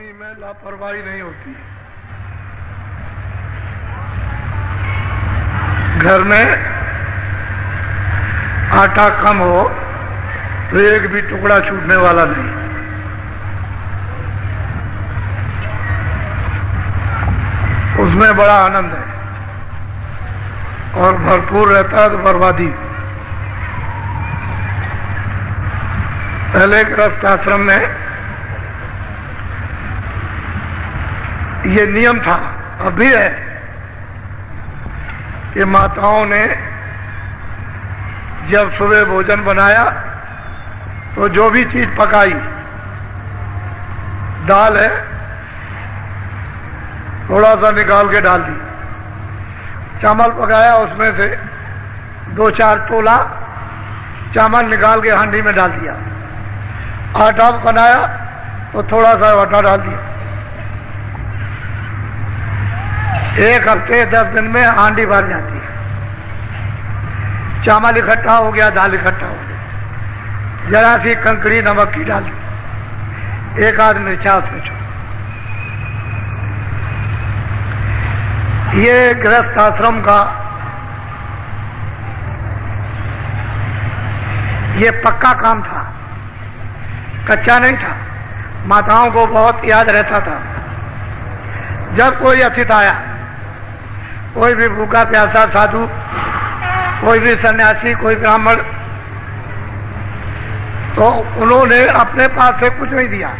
कमी में लापरवाही नहीं होती। घर में आटा कम हो तो एक भी टुकड़ा छूटने वाला नहीं। उसमें बड़ा आनंद है और भरपूर रहता है तो बर्बादी। पहले गृहस्थ आश्रम में ये नियम था, अब भी है, कि माताओं ने जब सुबह भोजन बनाया तो जो भी चीज पकाई, दाल है थोड़ा सा निकाल के डाल दी, चावल पकाया उसमें से 2-4 टोला चावल निकाल के हांडी में डाल दिया, आटा बनाया तो थोड़ा सा आटा डाल दिया। 1 हफ्ते 10 दिन में हांडी भर जाती है। चावल इकट्ठा हो गया, दाल इकट्ठा हो गया, जरा सी कंकड़ी नमक की डाल दी, 1 आध मिर्चा उसमें छोड़। ये गृहस्थ आश्रम का ये पक्का काम था, कच्चा नहीं था। माताओं को बहुत याद रहता था, जब कोई अतिथि आया, कोई भी भूखा प्यासा साधु, कोई भी सन्यासी, कोई ब्राह्मण, तो उन्होंने अपने पास से कुछ नहीं दिया,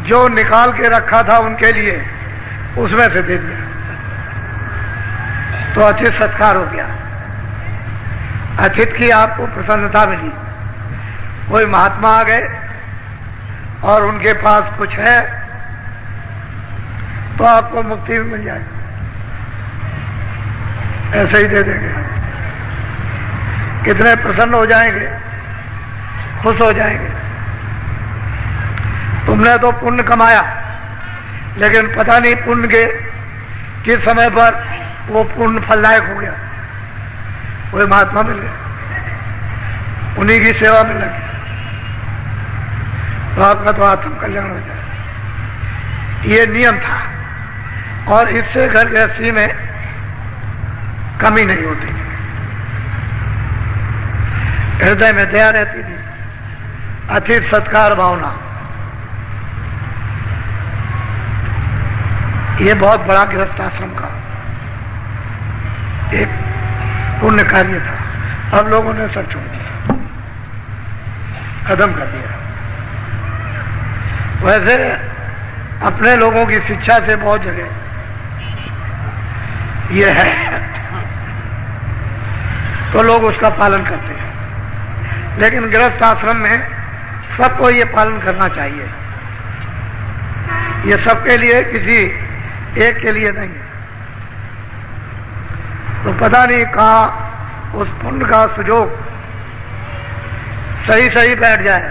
जो निकाल के रखा था उनके लिए उसमें से दे दिया, तो अतिथि सत्कार हो गया। अतिथि की आपको प्रसन्नता मिली। कोई महात्मा आ गए और उनके पास कुछ है तो आपको मुक्ति भी मिल जाएगी, ऐसे ही दे देंगे। कितने प्रसन्न हो जाएंगे, खुश हो जाएंगे। तुमने तो पुण्य कमाया, लेकिन पता नहीं पुण्य के किस समय पर वो पुण्य फलदायक हो गया। कोई महात्मा मिल गया, उन्हीं की सेवा में लगे तो आपका तो आत्म कल्याण हो जाए। ये नियम था और इससे घर गृहस्थी में कमी नहीं होती। हृदय में दया रहती थी, अतिथि सत्कार भावना, ये बहुत बड़ा गृहस्थ आश्रम का एक पुण्य कार्य था। अब लोगों ने सब छोड़ दिया, खत्म कर दिया। वैसे अपने लोगों की शिक्षा से बहुत जगह ये है तो लोग उसका पालन करते हैं, लेकिन गृहस्थ आश्रम में सबको ये पालन करना चाहिए। ये सबके लिए, किसी एक के लिए नहीं। तो पता नहीं कहाँ उस पुण्य का सुजोग सही सही बैठ जाए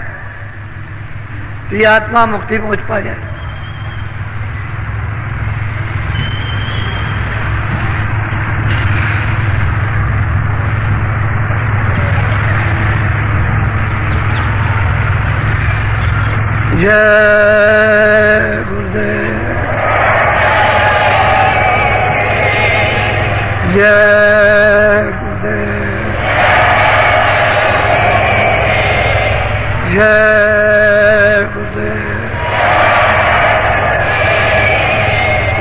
तो ये आत्मा मुक्ति पहुंच पा जाए। जय गुरुदेव, जय गुरुदेव, जय गुरुदेव,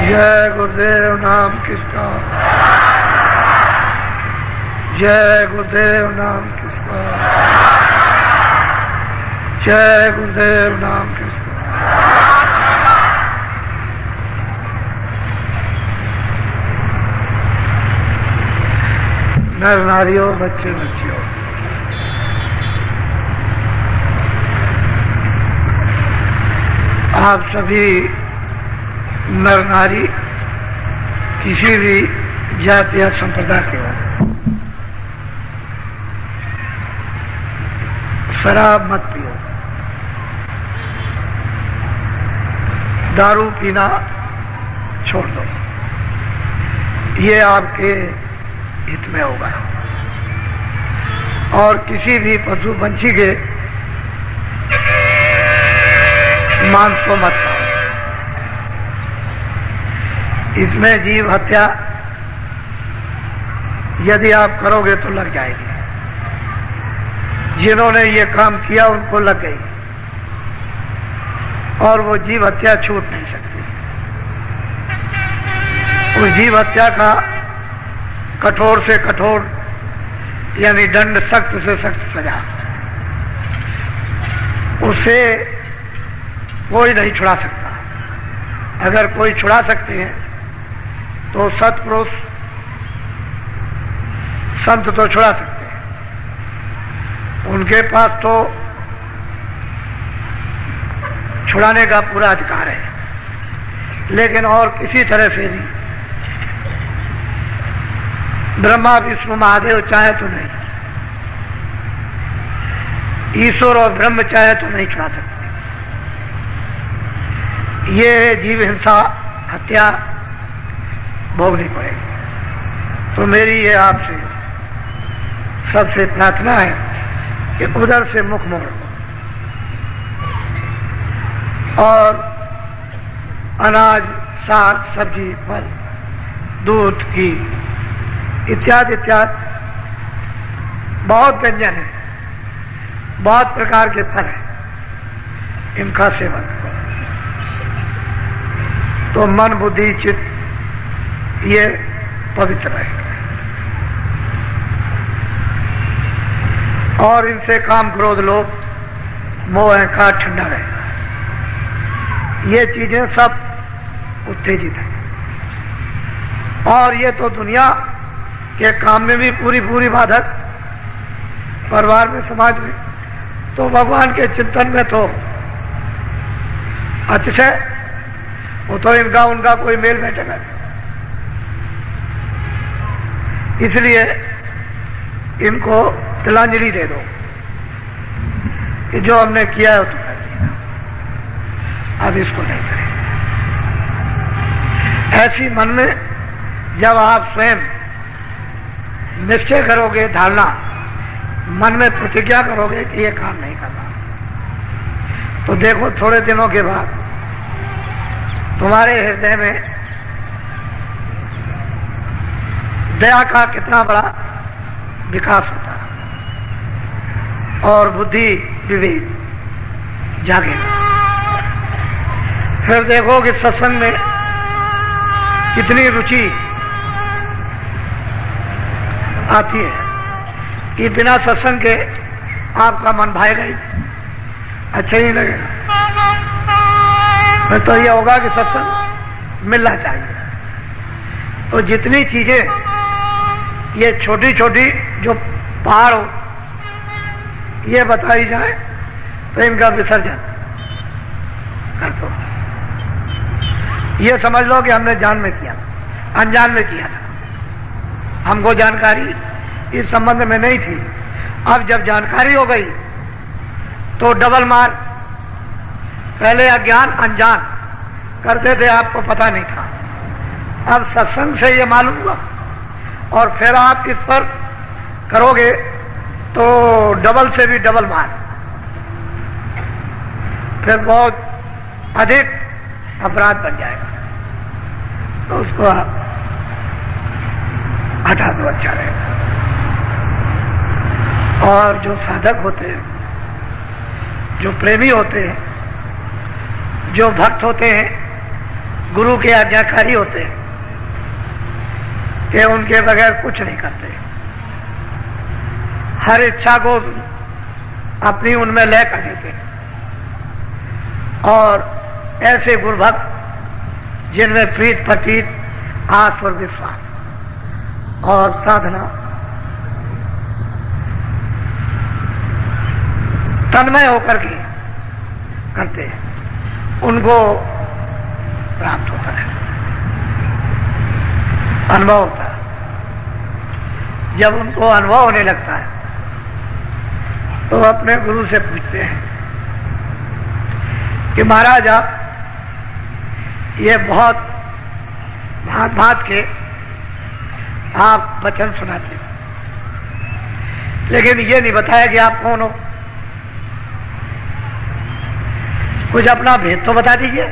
जय गुरुदेव नाम किसका, जय गुरुदेव नाम किसका, जय गुरुदेव नाम किसका। नर नारियों, बच्चे बच्चियों, आप सभी नर नारी किसी भी जाति या संप्रदाय के हो, शराब मत पियो, दारू पीना छोड़ दो, ये आपके हित में होगा। और किसी भी पशु पंछी के मांस को मत खाओ। इसमें जीव हत्या यदि आप करोगे तो लग जाएगी। जिन्होंने ये काम किया उनको लग गई और वो जीव हत्या छूट नहीं सकती। उस जीव हत्या का कठोर से कठोर यानी दंड, सख्त से सख्त सजा, उससे कोई नहीं छुड़ा सकता। अगर कोई छुड़ा सकते हैं तो सत्पुरुष संत तो छुड़ा सकते हैं, उनके पास तो छुड़ाने का पूरा अधिकार है। लेकिन और किसी तरह से भी ब्रह्मा विष्णु महादेव चाहे तो नहीं, ईश्वर और ब्रह्म चाहे तो नहीं छुड़ा सकते। ये जीव हिंसा हत्या भोगनी पड़ेगी। तो मेरी ये आपसे सबसे प्रार्थना है कि उधर से मुख मोड़ो और अनाज, साग, सब्जी, फल, दूध, घी इत्यादि इत्यादि बहुत व्यंजन है, बहुत प्रकार के फल हैं, इनका सेवन करो तो मन, बुद्धि, चित्त ये पवित्र रहेगा और इनसे काम, क्रोध, लोभ, मोह, अहंकार ठंडा रहेगा। ये चीजें सब उत्तेजित हैं और ये तो दुनिया के काम में भी पूरी पूरी बाधक, परिवार में, समाज में, तो भगवान के चिंतन में तो अतिशय, वो तो इनका उनका कोई मेल बैठेगा। इसलिए इनको तिलांजलि दे दो कि जो हमने किया है वो तो कर दिया, अब इसको नहीं करें। ऐसी मन में जब आप स्वयं निश्चय करोगे, धारणा मन में प्रतिज्ञा करोगे कि ये काम नहीं करना, तो देखो थोड़े दिनों के बाद तुम्हारे हृदय में दया का कितना बड़ा विकास होता है और बुद्धि, विवेक जागेगा। फिर देखो कि सत्संग में कितनी रुचि आती है कि बिना सत्संग के आपका मन भाएगा ही, अच्छा ही नहीं लगेगा। तो यह होगा कि सत्संग मिलना चाहिए। तो जितनी चीजें ये छोटी छोटी जो पहाड़ हो ये बताई जाए तो इनका विसर्जन कर दो। ये समझ लो कि हमने जान में किया, अनजान में किया था, हमको जानकारी इस संबंध में नहीं थी। अब जब जानकारी हो गई तो डबल मार। पहले अज्ञान, अनजान करते थे, आपको पता नहीं था। अब सत्संग से ये मालूम हुआ और फिर आप इस पर करोगे तो डबल से भी डबल मार, फिर बहुत अधिक अपराध बन जाएगा। तो उसको आप हटा दो, अच्छा रहेगा। और जो साधक होते हैं, जो प्रेमी होते हैं, जो भक्त होते हैं, गुरु के आज्ञाकारी होते हैं, कि उनके बगैर कुछ नहीं करते, हर इच्छा को अपनी उनमें लय कर देते हैं। और ऐसे गुरु भक्त जिनमें प्रीत, प्रतीत, आस और विश्वास और साधना तन्मय होकर के करते हैं, उनको प्राप्त होता है, अनुभव होता है। जब उनको अनुभव होने लगता है तो अपने गुरु से पूछते हैं कि महाराज आप ये बहुत भांत भांत के आप वचन सुनाते हैं, लेकिन ये नहीं बताया कि आप कौन हो, कुछ अपना भेद तो बता दीजिए।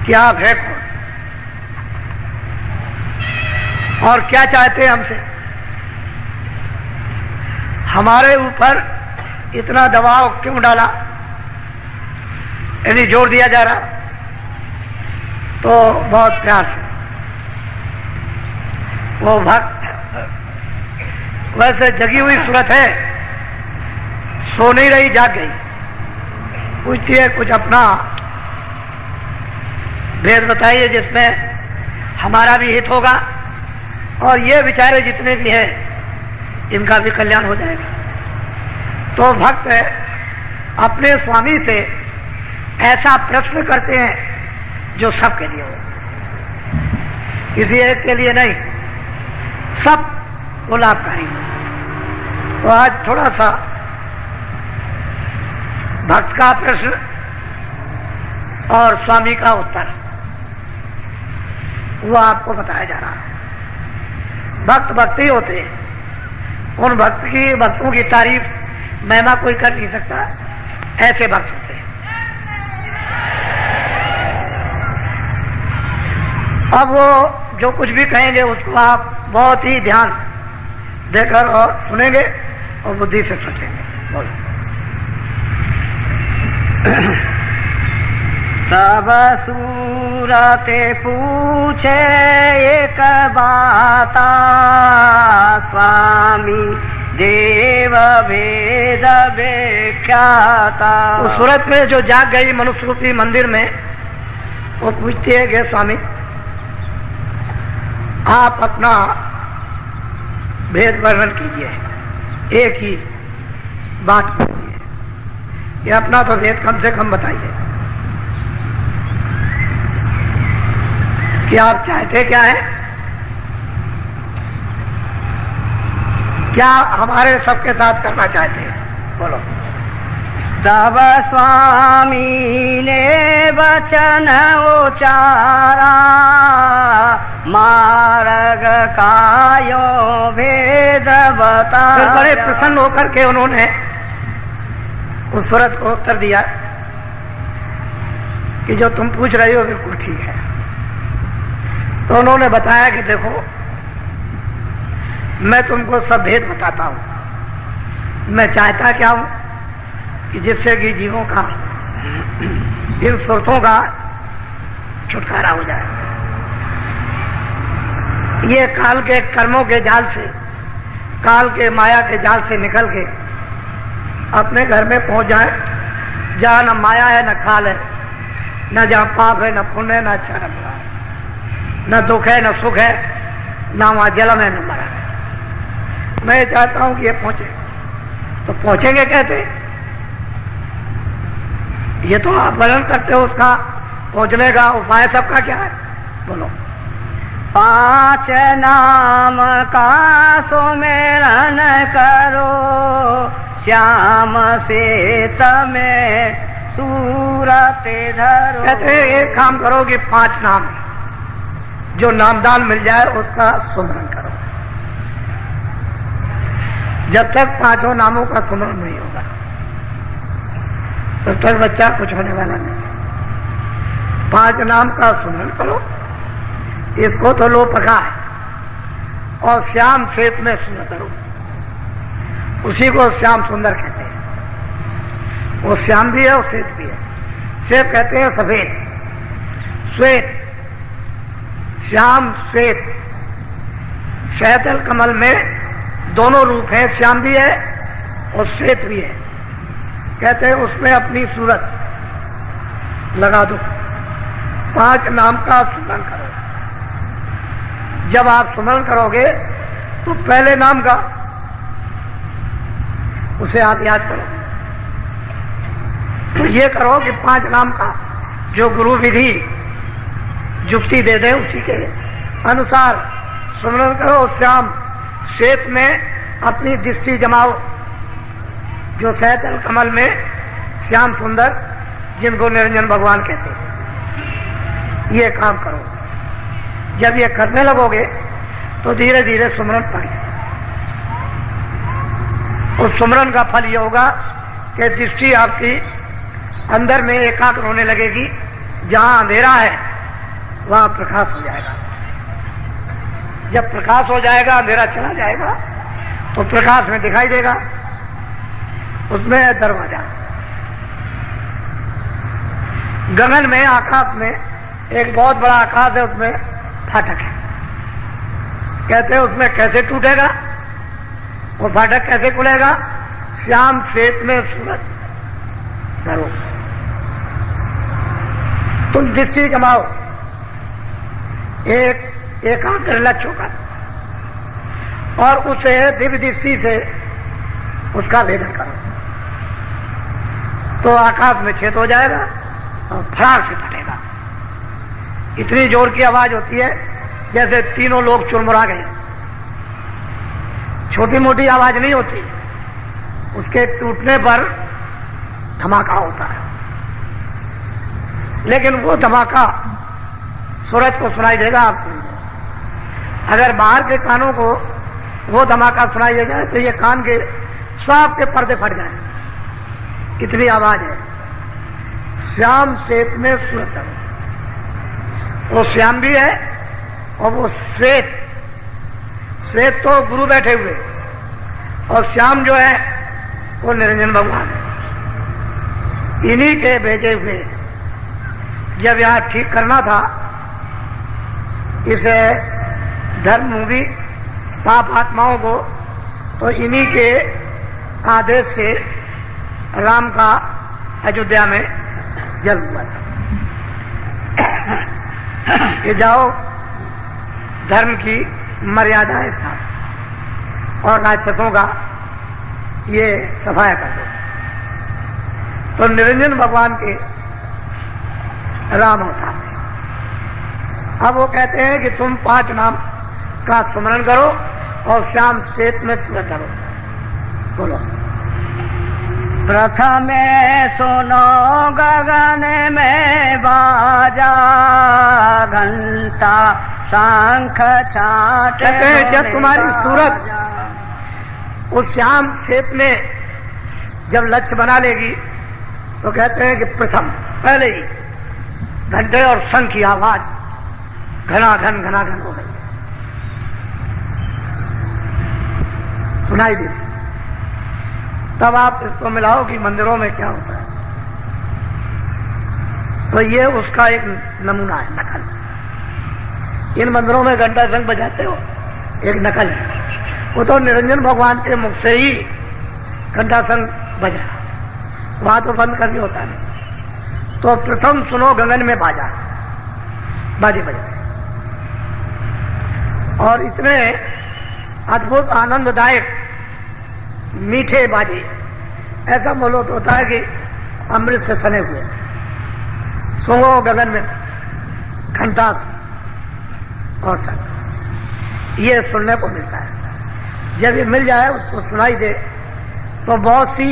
कि आप है कौन और क्या चाहते हैं हमसे, हमारे ऊपर इतना दबाव क्यों डाला, यदि जोर दिया जा रहा तो बहुत प्यार से वो भक्त वैसे जगी हुई सूरत है, सो नहीं रही, जाग गई, पूछती है कुछ अपना भेद बताइए जिसमें हमारा भी हित होगा और ये बेचारे जितने भी हैं इनका भी कल्याण हो जाएगा। तो भक्त अपने स्वामी से ऐसा प्रश्न करते हैं जो सबके लिए हो, किसी एक के लिए नहीं, सब को लाभकारी हो। तो आज थोड़ा सा भक्त का प्रश्न और स्वामी का उत्तर वो आपको बताया जा रहा है। भक्त भक्ति होते हैं, उन भक्तों की तारीफ महिमा कोई कर नहीं सकता, ऐसे भक्त होते हैं। अब वो जो कुछ भी कहेंगे उसको आप बहुत ही ध्यान देकर और सुनेंगे और बुद्धि से सोचेंगे। बोलो। सब सूरते पूछे एक बाता, स्वामी देव भेद व्याख्याता। उस सूरत में जो जाग गई मनुष्य रूपी मंदिर में, वो पूछती है कि स्वामी आप अपना भेद वर्णन कीजिए, एक ही बात कीजिए, ये अपना तो भेद कम से कम बताइए कि आप चाहते क्या है, क्या हमारे सबके साथ करना चाहते हैं, बोलो। तब स्वामी ने वचन उचारा, मार्ग कायो भेद बताया। बड़े प्रसन्न होकर के उन्होंने उस सूरत को उत्तर दिया कि जो तुम पूछ रही हो बिल्कुल ठीक है। तो उन्होंने बताया कि देखो मैं तुमको सब भेद बताता हूं, मैं चाहता क्या हूं कि जिससे कि जीवों का इन सुरतों का छुटकारा हो जाए, ये काल के कर्मों के जाल से, काल के माया के जाल से निकल के अपने घर में पहुंच जाए जहां न माया है न काल है, न जहां पाप है न पुण्य है न अच्छा न बुरा है, न दुख है न सुख है, न वहां जन्म है न मरण है। मैं चाहता हूं कि ये पहुंचे। तो पहुंचेंगे कैसे, ये तो आप वर्णन करते हो, उसका पहुंचने का उपाय सबका क्या है, बोलो। 5 नाम का सुमेरन करो, श्याम से तमें सूरत धरो। कहते हैं एक काम करो कि 5 नाम जो नामदान मिल जाए उसका सुमरन करो। जब तक 5 नामों का सुमरन नहीं होगा तब तक बच्चा कुछ होने वाला नहीं। 5 नाम का सुमरन करो, इसको तो लो पका है, और श्याम श्वेत में सुंदर करो, उसी को श्याम सुंदर कहते हैं। वो श्याम भी है और श्वेत भी है। श्वेत कहते हैं सफेद, श्वेत, श्याम श्वेत। शहतल कमल में दोनों रूप हैं, श्याम भी है और श्वेत भी है। कहते हैं उसमें अपनी सूरत लगा दो, 5 नाम का सुमरन करो। जब आप सुमरन करोगे तो पहले नाम का उसे आप याद करो। तो ये करो कि 5 नाम का जो गुरु विधि जुक्ति दे दे उसी के अनुसार सुमरन करो। श्याम श्वेत में अपनी दृष्टि जमाओ, जो सहतल कमल में श्याम सुंदर, जिनको निरंजन भगवान कहते हैं। ये काम करो। जब ये करने लगोगे तो धीरे धीरे सुमरन पाएंगे। उस सुमरन का फल ये होगा कि दृष्टि आपकी अंदर में एकाग्र होने लगेगी। जहां अंधेरा है वहां प्रकाश हो जाएगा। जब प्रकाश हो जाएगा, अंधेरा चला जाएगा, तो प्रकाश में दिखाई देगा, उसमें है दरवाजा। गगन में, आकाश में एक बहुत बड़ा आकाश है, उसमें फाटक है। कहते हैं उसमें कैसे टूटेगा, वो फाटक कैसे खुलेगा? श्याम श्वेत में सूरज धरो, तुम दृष्टि जमाओ, एक एकाग्र लक्ष्य होकर, और उसे दिव्य दृष्टि से उसका भेदन करो, तो आकाश में छेद हो जाएगा और फराक से फटेगा। इतनी जोर की आवाज होती है जैसे तीनों लोग चुरमुरा गए। छोटी मोटी आवाज नहीं होती, उसके टूटने पर धमाका होता है। लेकिन वो धमाका सूरज को सुनाई देगा आपको। अगर बाहर के कानों को वो धमाका सुनाई दे जाए तो ये कान के सब के पर्दे फट जाए, इतनी आवाज है। श्याम श्वेत में सूरज धरो, वो श्याम भी है और वो श्वेत, श्वेत तो गुरु बैठे हुए, और श्याम जो है वो निरंजन भगवान है। इन्हीं के भेजे हुए जब यहां ठीक करना था इसे धर्म मूवी पाप आत्माओं को, तो इन्हीं के आदेश से राम का अयोध्या में जन्म हुआ था। ये जाओ धर्म की मर्यादाएं स्थापित और राक्षसों का ये सफाया कर दो। तो निरंजन भगवान के राम अवतार थे। अब वो कहते हैं कि तुम 5 नाम का स्मरण करो और श्याम श्वेत में सूरज धरो। बोलो। प्रथमे सुनो गगन में बाजा, घंटा शंख छाट। कहते हैं जब तुम्हारी सूरत उस श्याम श्वेत में जब लक्ष्य बना लेगी तो कहते हैं कि प्रथम पहले ही घंटे और शंख की आवाज घनाघन हो गई, सुनाई दी। तब आप इसको मिलाओ कि मंदिरों में क्या होता है। तो ये उसका एक नमूना है, नकल। इन मंदिरों में घंटा शंख बजाते हो, एक नकल है। वो तो निरंजन भगवान के मुख से ही घंटा शंख बजा, वहां तो बंद करनी होता नहीं। तो प्रथम सुनो गगन में बाजा, बाजे बजे, और इतने अद्भुत आनंददायक मीठे बाजे, ऐसा मालूम होता है कि अमृत से सने हुए। सुनो गगन में घंटा और शंख, ये सुनने को मिलता है। जब ये मिल जाए, उसको सुनाई दे, तो बहुत सी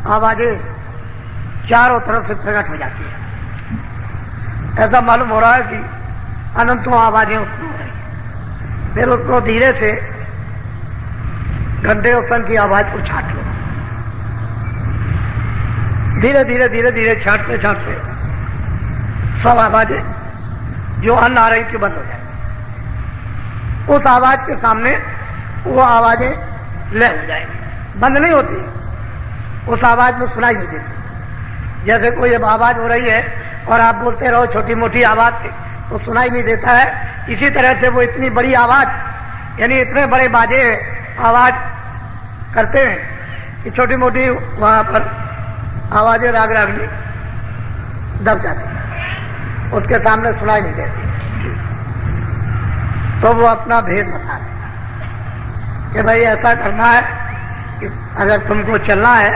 आवाजें चारों तरफ से प्रकट हो जाती है। ऐसा मालूम हो रहा है कि अनंतों आवाजें उत्पन्न हो रही हैं। फिर उसको धीरे से घंटे और शंख की आवाज को छाट लो, धीरे धीरे धीरे धीरे छाटते छाटते सब आवाजें जो अन्न आ रही थी बंद हो जाए। उस आवाज के सामने वो आवाजें लय हो जाएंगी, बंद नहीं होती, उस आवाज में सुनाई नहीं देती। जैसे कोई अब आवाज हो रही है और आप बोलते रहो छोटी मोटी आवाज से, तो सुनाई नहीं देता है। इसी तरह से वो इतनी बड़ी आवाज, यानी इतने बड़े बाजे आवाज करते हैं कि छोटी मोटी वहां पर आवाजें राग रागनी दब जाती है, उसके सामने सुनाई नहीं देती। तो वो अपना भेद बता रहे कि भाई ऐसा करना है कि अगर तुमको चलना है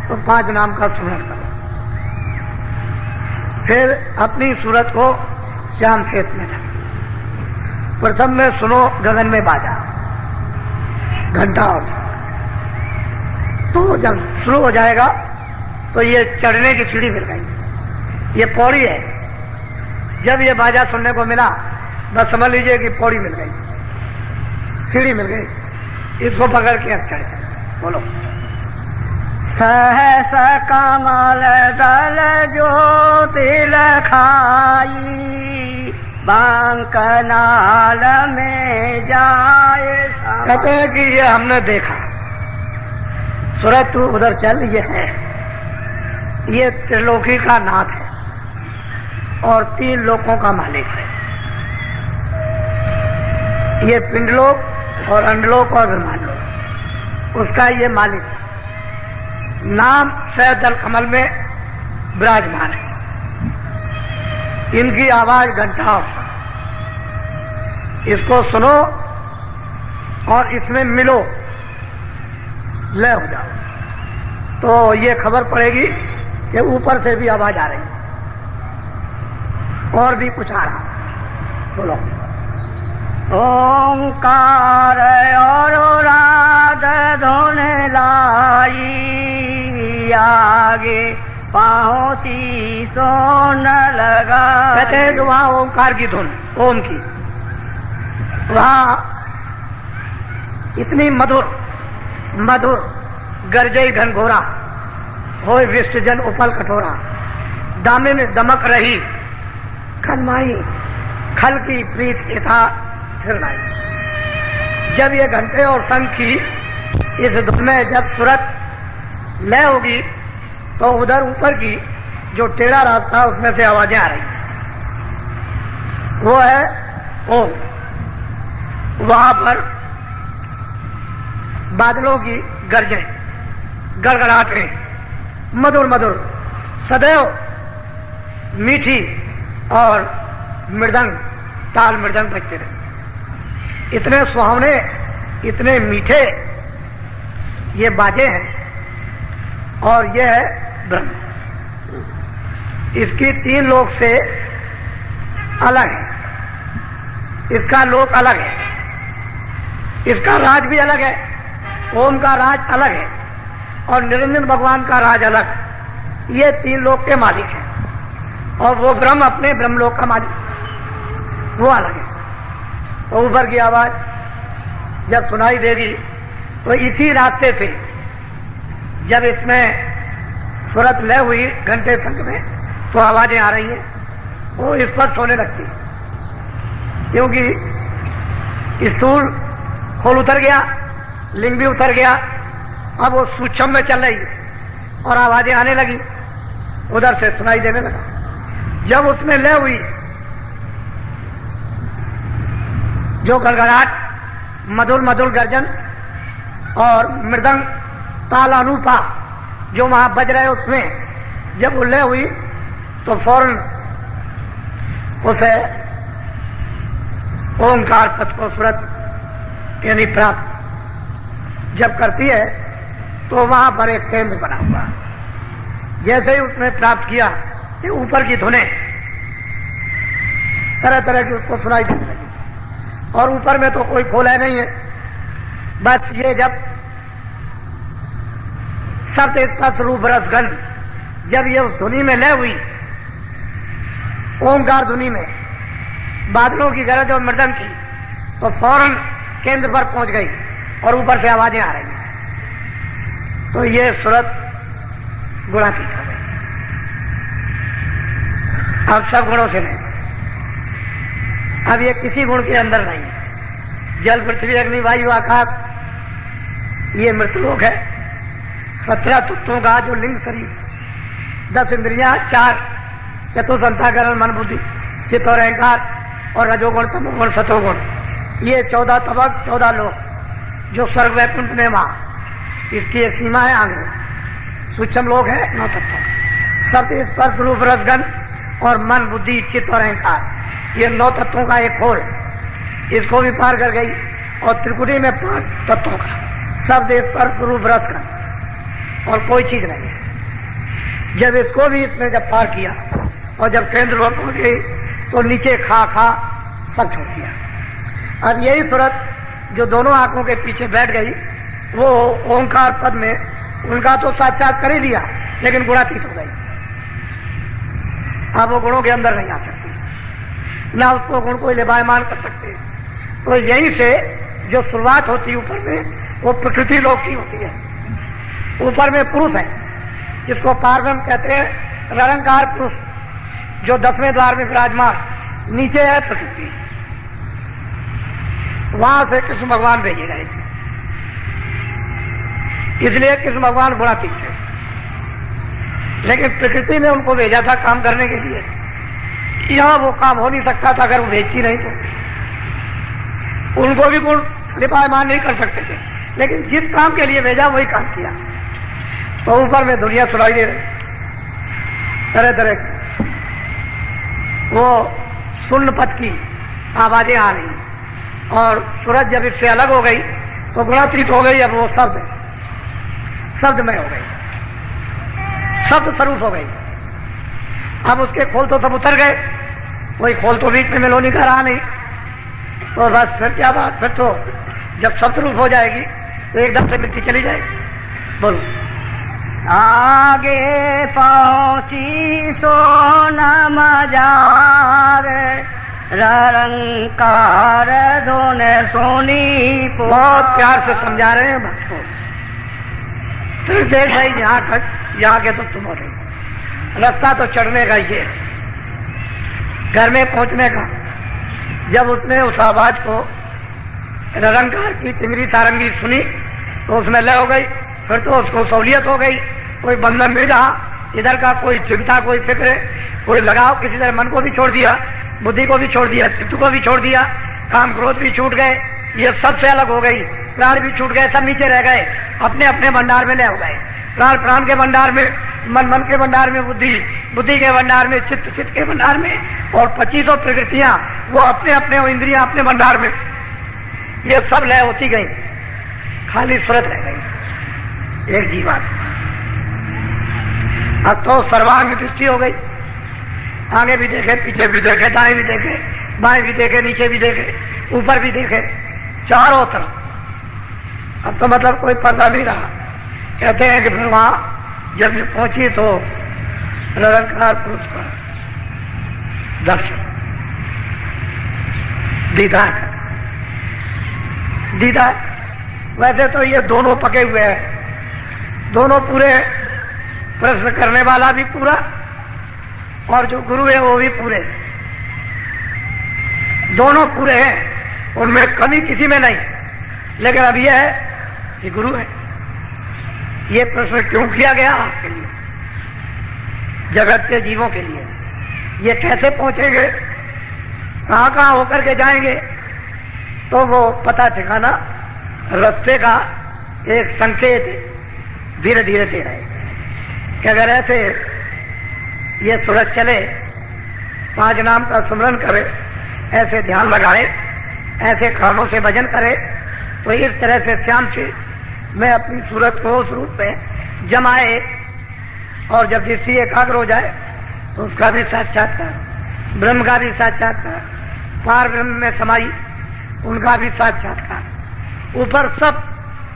तो 5 नाम का स्मरण करो। फिर अपनी सूरत को श्याम श्वेत में रखो। प्रथम में सुनो गगन में बाजा, घंटा और शंख। तो जब शुरू हो जाएगा तो ये चढ़ने की सीढ़ी मिल गई, ये पौड़ी है। जब ये बाजा सुनने को मिला, बस समझ लीजिए कि पौड़ी मिल गई, सीढ़ी मिल गई, इसको पकड़ के अब चढ़ जाए। बोलो। सहस कमल दल ज्योति लखाई, बांकनाल में जाए। कहते हैं कि ये हमने देखा, सूरज तू उधर चल, ये है, ये त्रिलोकी का नाथ है और 3 लोकों का मालिक है। ये पिंडलोक और अंडलोक और ब्रह्मांडलोक, उसका ये मालिक नाम सैदल कमल में विराजमान है। इनकी आवाज घंटा, इसको सुनो और इसमें मिलो, लय हो जाओ, तो ये खबर पड़ेगी कि ऊपर से भी आवाज आ रही है और भी कुछ आ रहा। बोलो ओंकार और राध धुन लाई, आगे पहुंची सोन लगा। कहते हैं कि वहां ओंकार की धुन, ओम की, वहां इतनी मधुर मधुर गरजई घनघोरा, होय विष्टजन उपल कठोरा, दामे में दमक रही खनमाई, खल की प्रीत यथा फिर लाई। जब ये घंटे और शंख की इस धुन में जब सूरत लय होगी तो उधर ऊपर की जो टेढ़ा रास्ता उसमें से आवाजें आ रही, वो है ओम। वहां पर बादलों की गर्जें, गड़गड़ाहटें, मधुर मधुर सदैव मीठी और मृदंग, ताल मृदंग बजते रहे। इतने सुहावने, इतने मीठे ये बाजे हैं। और ये है ब्रह्म, इसकी 3 लोक से अलग है, इसका लोक अलग है, इसका राज भी अलग है। ओम का राज अलग है और निरंजन भगवान का राज अलग। ये 3 लोक के मालिक हैं और वो ब्रह्म अपने ब्रह्मलोक का मालिक, वो अलग है। तो ऊपर की आवाज जब सुनाई देगी तो इसी रास्ते से जब इसमें सूरत लय हुई घंटे शंख में तो आवाजें आ रही हैं, वो स्पष्ट होने लगती, क्योंकि स्थूल खोल उतर गया, लिंग भी उतर गया, अब वो सूक्ष्म में चल रही है और आवाजें आने लगी, उधर से सुनाई देने लगा। जब उसमें लय हुई, जो गड़गड़ाहट, मधुर मधुर गर्जन और मृदंग ताल अनुपा जो वहां बज रहे, उसमें जब उल्लय हुई तो फौरन उसे ओंकार पद को सूरत यानी प्राप्त जब करती है तो वहां पर एक केंद्र बना हुआ। जैसे ही उसने प्राप्त किया कि ऊपर की धुनें तरह तरह की उसको सुनाई देने लगी और ऊपर में तो कोई खोल है नहीं है, बस ये जब शब्द स्पर्श रूप रस गंध जब ये उस धुनी में लय हुई, ओंकार धुनी में बादलों की गरज और मृदंग की, तो फौरन केंद्र पर पहुंच गई और ऊपर से आवाजें आ रही हैं। तो ये सूरत गुणातीत हो गई। अब सब गुणों से नहीं, अब ये किसी गुण के अंदर नहीं है। जल पृथ्वी अग्नि वायु आकाश ये मृतलोक है। 17 तत्वों का जो लिंग शरीर, 10 इंद्रियां, 4 चतुर्थ मन बुद्धि चित्त और अहंकार और रजोगुण तमोगुण सतोगुण, ये 14 तबक 14 लोक जो स्वर्ग वैकुंठ में वहां इसकी एक सीमा है आगे। सूक्ष्म लोक है 9 तत्वों, शब्द स्पर्श रूप रसगंध और मन बुद्धि चित्त और अहंकार, ये 9 तत्वों का एक खोल, इसको भी पार कर गई। और त्रिकुटी में 5 तत्वों का शब्द स्पर्श रूप रसगंध और कोई चीज नहीं है। जब इसको भी इसने जब पार किया और जब केंद्र पर पहुंच गई तो नीचे खा सब छोड़ दिया। अब यही सूरत जो दोनों आंखों के पीछे बैठ गई, वो ओंकार पद में उनका तो साक्षात कर ही लिया, लेकिन गुणातीत हो गई। अब वो गुणों के अंदर नहीं आ सकती, ना उसको गुण को लेबायमान कर सकते। तो यहीं से जो शुरुआत होती है ऊपर में, वो प्रकृति लोक की होती है। ऊपर में पुरुष है जिसको पारब्रह्म कहते हैं, निरंकार पुरुष जो 10वें द्वार में विराजमान नीचे है प्रकृति, वहां से कृष्ण भगवान भेजे गए थे, इसलिए कृष्ण भगवान गुणातीत थे। लेकिन प्रकृति ने उनको भेजा था काम करने के लिए, यहां वो काम हो नहीं सकता था अगर वो भेजती नहीं तो। उनको भी गुण लिपायमान नहीं कर सकते थे, लेकिन जिस काम के लिए भेजा वही काम किया। तो ऊपर में दुनिया सुनाई दे रही, तरह तरह की वो शून्य पद की आवाजें आ रही, और सूरज जब इससे अलग हो गई तो गुणातीत हो गई। अब वो शब्दमय हो गई, शब्द स्वरूप हो गई। अब उसके खोल तो सब उतर गए, कोई खोल तो बीच में मेलोनी का रहा नहीं। तो बस फिर क्या बात, फिर तो जब शब्द रूप हो जाएगी तो एकदम से मिट्टी चली जाएगी। बोलो। आगे पहुंची सोनम जार, रंकार धोने सोनी। बहुत प्यार से समझा रहे हैं भक्तों। तो देख भाई यहाँ के तो तुम हो रही, रास्ता तो चढ़ने का ही है, घर में पहुंचने का। जब उसने उस आवाज को रंकार की तिंगरी सारंगी सुनी तो उसमें लय हो गई। फिर तो उसको सहूलियत हो गई, कोई बंधन नहीं रहा इधर का, कोई चिंता, कोई फिक्र, कोई लगाव। किसी तरह मन को भी छोड़ दिया, बुद्धि को भी छोड़ दिया, चित्त को भी छोड़ दिया, काम क्रोध भी छूट गए, ये सबसे अलग हो गई। प्राण भी छूट गए, सब नीचे रह गए, अपने अपने भंडार में ले हो गए। प्राण प्राण के भंडार में, मन मन के भंडार में, बुद्धि बुद्धि के भंडार में, चित्त चित्त के भंडार में, और 25 प्रकृतियां वो अपने अपने, इंद्रियां अपने भंडार में। ये सब लय होती गई, खाली सूरत रह गई, एक जीवात्मा। अब तो सर्वांग दृष्टि हो गई, आगे भी देखे, पीछे भी देखे, दाएं भी देखे, बाएं भी देखे, नीचे भी देखे, ऊपर भी देखे, चारों तरफ। अब तो मतलब कोई पर्दा नहीं रहा। कहते हैं कि फिर वहां जब पहुंची तो निरंकार पुरुष का दर्शन, दीदार। वैसे तो ये दोनों पके हुए हैं, दोनों पूरे, प्रश्न करने वाला भी पूरा और जो गुरु है वो भी पूरे, दोनों पूरे हैं, उनमें कमी किसी में नहीं। लेकिन अब यह है कि गुरु है। ये प्रश्न क्यों किया गया? आपके लिए, जगत के जीवों के लिए। ये कैसे पहुंचेंगे, कहां कहां होकर के जाएंगे, तो वो पता ठिकाना रास्ते का एक संकेत धीरे धीरे दे रहे कि अगर ऐसे ये सूरज चले, 5 नाम का सुमरन करे, ऐसे ध्यान लगाए, ऐसे कानों से भजन करे, तो इस तरह से श्याम से मैं अपनी सूरत को उस रूप में जमाए, और जब दृष्टि एकाग्र हो जाए तो उसका भी साक्षात्कार, ब्रह्म का भी साक्षात्कार, पार ब्रह्म में समाई उनका भी साक्षात्कार। ऊपर सब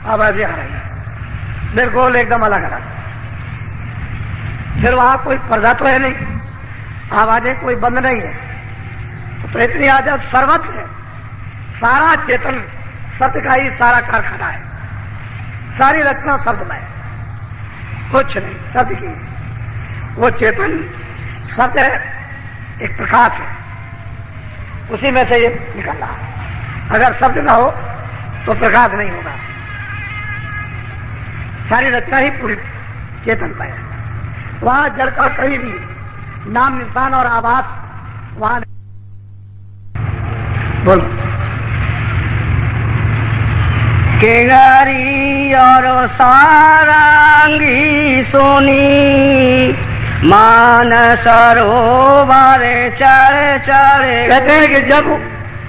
आवाजें आ रही है, बिल्कुल एकदम अलग अलग। फिर वहां कोई पर्दा तो है नहीं, आवाजें कोई बंद नहीं है, तो इतनी आजाद सर्वत्र है। सारा चेतन सत्य का ही सारा कारखाना है, सारी रचना शब्दमय, कुछ नहीं, सत्य की। वो चेतन सत्य है, एक प्रकाश है, उसी में से ये निकल रहा है। अगर शब्द ना हो तो प्रकाश नहीं होगा। सारी रचना ही पूरी चेतन पर है। वहां जड़ का कहीं भी नाम निशान और आवाज वहां नहीं। बोलो। केगारी और सारंगी सोनी, मान सरोवर चढ़े चढ़े। कहते हैं कि जब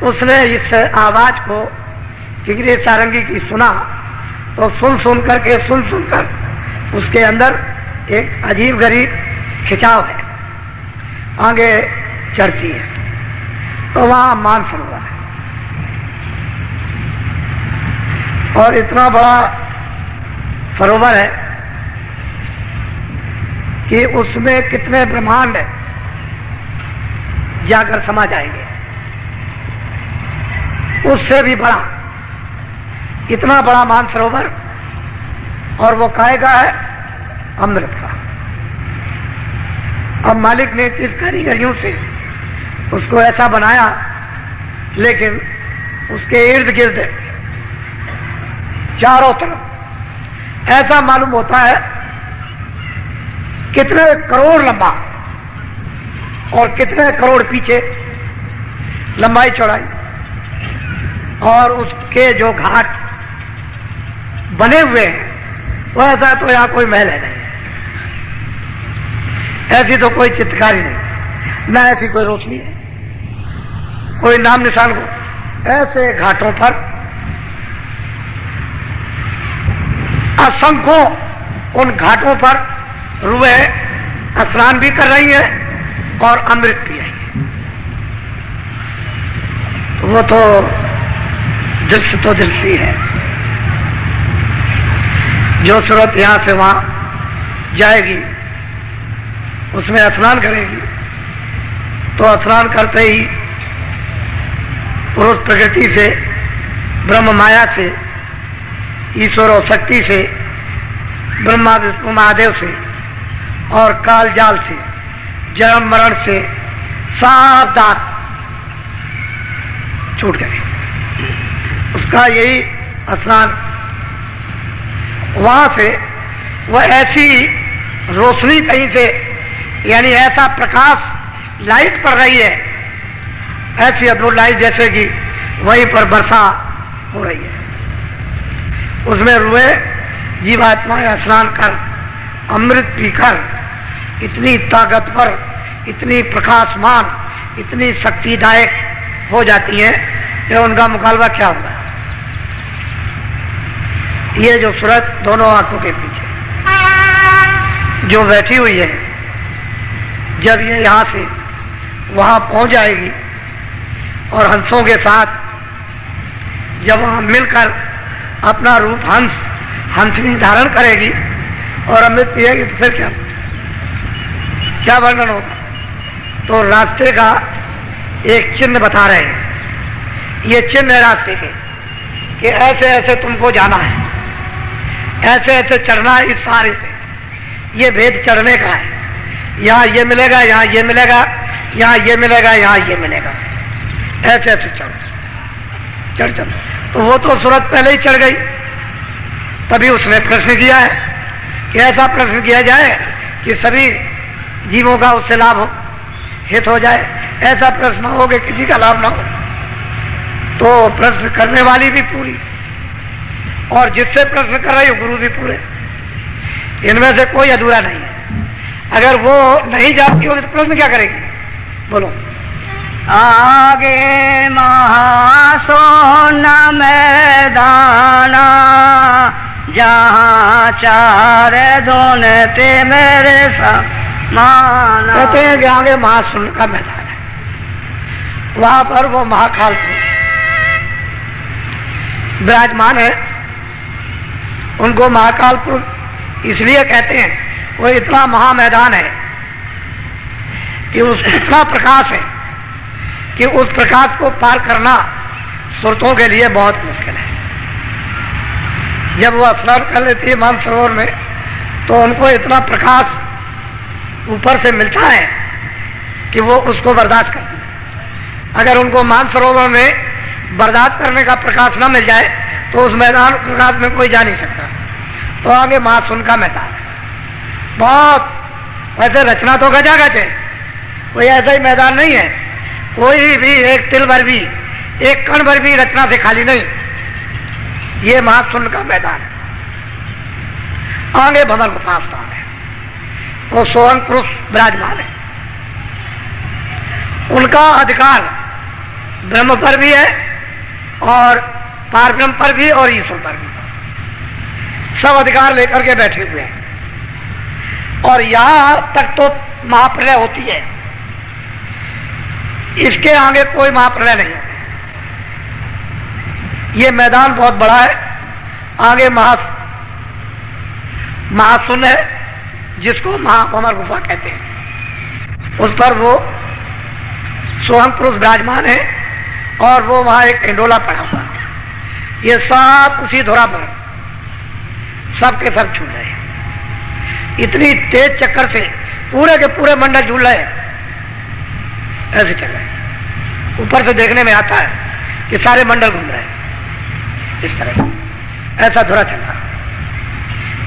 उसने इस आवाज को किगरी सारंगी की सुना, तो सुन सुनकर उसके अंदर एक अजीब गरीब खिंचाव है, आगे चढ़ती है। तो वहां मानसरोवर है, और इतना बड़ा सरोवर है कि उसमें कितने ब्रह्मांड जाकर समा जाएंगे, उससे भी बड़ा, इतना बड़ा मानसरोवर। और वो कायगा है अमृत का। अब मालिक ने किस कारीगरियों से उसको ऐसा बनाया, लेकिन उसके इर्द गिर्द चारों तरफ ऐसा मालूम होता है कितने करोड़ लंबा और कितने करोड़ पीछे लंबाई चौड़ाई, और उसके जो घाट बने हुए हैं वो ऐसा तो यहां कोई महल है नहीं, ऐसी तो कोई चित्रकारी नहीं, ना ऐसी कोई रोशनी है, कोई नाम निशान को। ऐसे घाटों पर असंख्यों उन घाटों पर रूहें स्नान भी कर रही है और अमृत पी रही है। वो तो दृश्य है। जो सूरत यहां से वहां जाएगी उसमें स्नान करेगी, तो स्नान करते ही पुरुष प्रकृति से, ब्रह्म माया से, ईश्वर और शक्ति से, ब्रह्मा विष्णु महादेव से और काल जाल से, जन्म मरण से सब दाग छूट गए। उसका यही स्नान, वहां से वह ऐसी रोशनी कहीं से, यानी ऐसा प्रकाश लाइट पड़ रही है, ऐसी अद्भुत लाइट जैसे कि वहीं पर वर्षा हो रही है। उसमें रुए जीवात्माएं स्नान कर अमृत पीकर इतनी ताकतवर, इतनी प्रकाशमान, इतनी शक्तिदायक हो जाती हैं कि उनका मुकाबला क्या होगा। ये जो सूरत दोनों आंखों के पीछे जो बैठी हुई है, जब ये यहां से वहां पहुंच जाएगी और हंसों के साथ जब वहां मिलकर अपना रूप हंसनी धारण करेगी और अमृत पिएगी, तो फिर क्या वर्णन होगा। तो रास्ते का एक चिन्ह बता रहे हैं, ये चिन्ह है रास्ते के कि ऐसे ऐसे तुमको जाना है, ऐसे ऐसे चढ़ना है, इस सहारे से ये भेद चढ़ने का है। यहाँ ये मिलेगा, यहाँ ये मिलेगा, यहाँ ये मिलेगा, यहाँ ये मिलेगा, ऐसे ऐसे चढ़ चढ़। तो वो तो सूरत पहले ही चढ़ गई, तभी उसने प्रश्न किया है कि ऐसा प्रश्न किया जाए कि सभी जीवों का उससे लाभ हो, हित हो जाए। ऐसा प्रश्न हो कि किसी का लाभ ना हो। तो प्रश्न करने वाली भी पूरी और जिससे प्रश्न कर रही हो गुरु भी पूरे, इनमें से कोई अधूरा नहीं है। अगर वो नहीं जानती होगी तो प्रश्न क्या करेगी, बोलो। आगे महासोना मैदाना, जहाँ चार धोने ते मेरे समाना। कहते हैं कि आगे महासुन का मैदान है, वहां पर वो महाकाल विराजमान है। उनको महाकालपुर इसलिए कहते हैं, वो इतना महा मैदान है कि उसमें इतना प्रकाश है कि उस प्रकाश को पार करना सुरतों के लिए बहुत मुश्किल है। जब वो स्नान कर लेती है मानसरोवर में, तो उनको इतना प्रकाश ऊपर से मिलता है कि वो उसको बर्दाश्त करती है। अगर उनको मानसरोवर में बर्दाश्त करने का प्रकाश न मिल जाए तो उस मैदान प्रकाश में कोई जा नहीं सकता। तो आगे महासुन का मैदान है, बहुत वैसे रचना तो गजागज है, कोई ऐसा ही मैदान नहीं है, कोई भी एक तिल भर भी, एक कण भर भी रचना से खाली नहीं। ये महासुन का मैदान है। आगे भंवर गुफा स्थान है, वो सोहंग पुरुष विराजमान है। उनका अधिकार ब्रह्म पर भी है और पार ब्रह्म पर भी और ईश्वर पर भी, सब अधिकार लेकर के बैठे हुए हैं। और यहां तक तो महाप्रलय होती है, इसके आगे कोई महाप्रलय नहीं है। ये मैदान बहुत बड़ा है। आगे महासुन है, जिसको महाभंवर गुफा कहते हैं। उस पर वो सोहंग पुरुष विराजमान है और वो वहां एक इंडोला पड़ा हुआ है। ये सब उसी धुरा पर सब के सब झूल रहे हैं। इतनी तेज चक्कर से पूरे के पूरे मंडल झूल रहे हैं, ऐसे चल रहे हैं। ऊपर से देखने में आता है कि सारे मंडल घूम रहे हैं इस तरह। ऐसा धुरा चल रहा,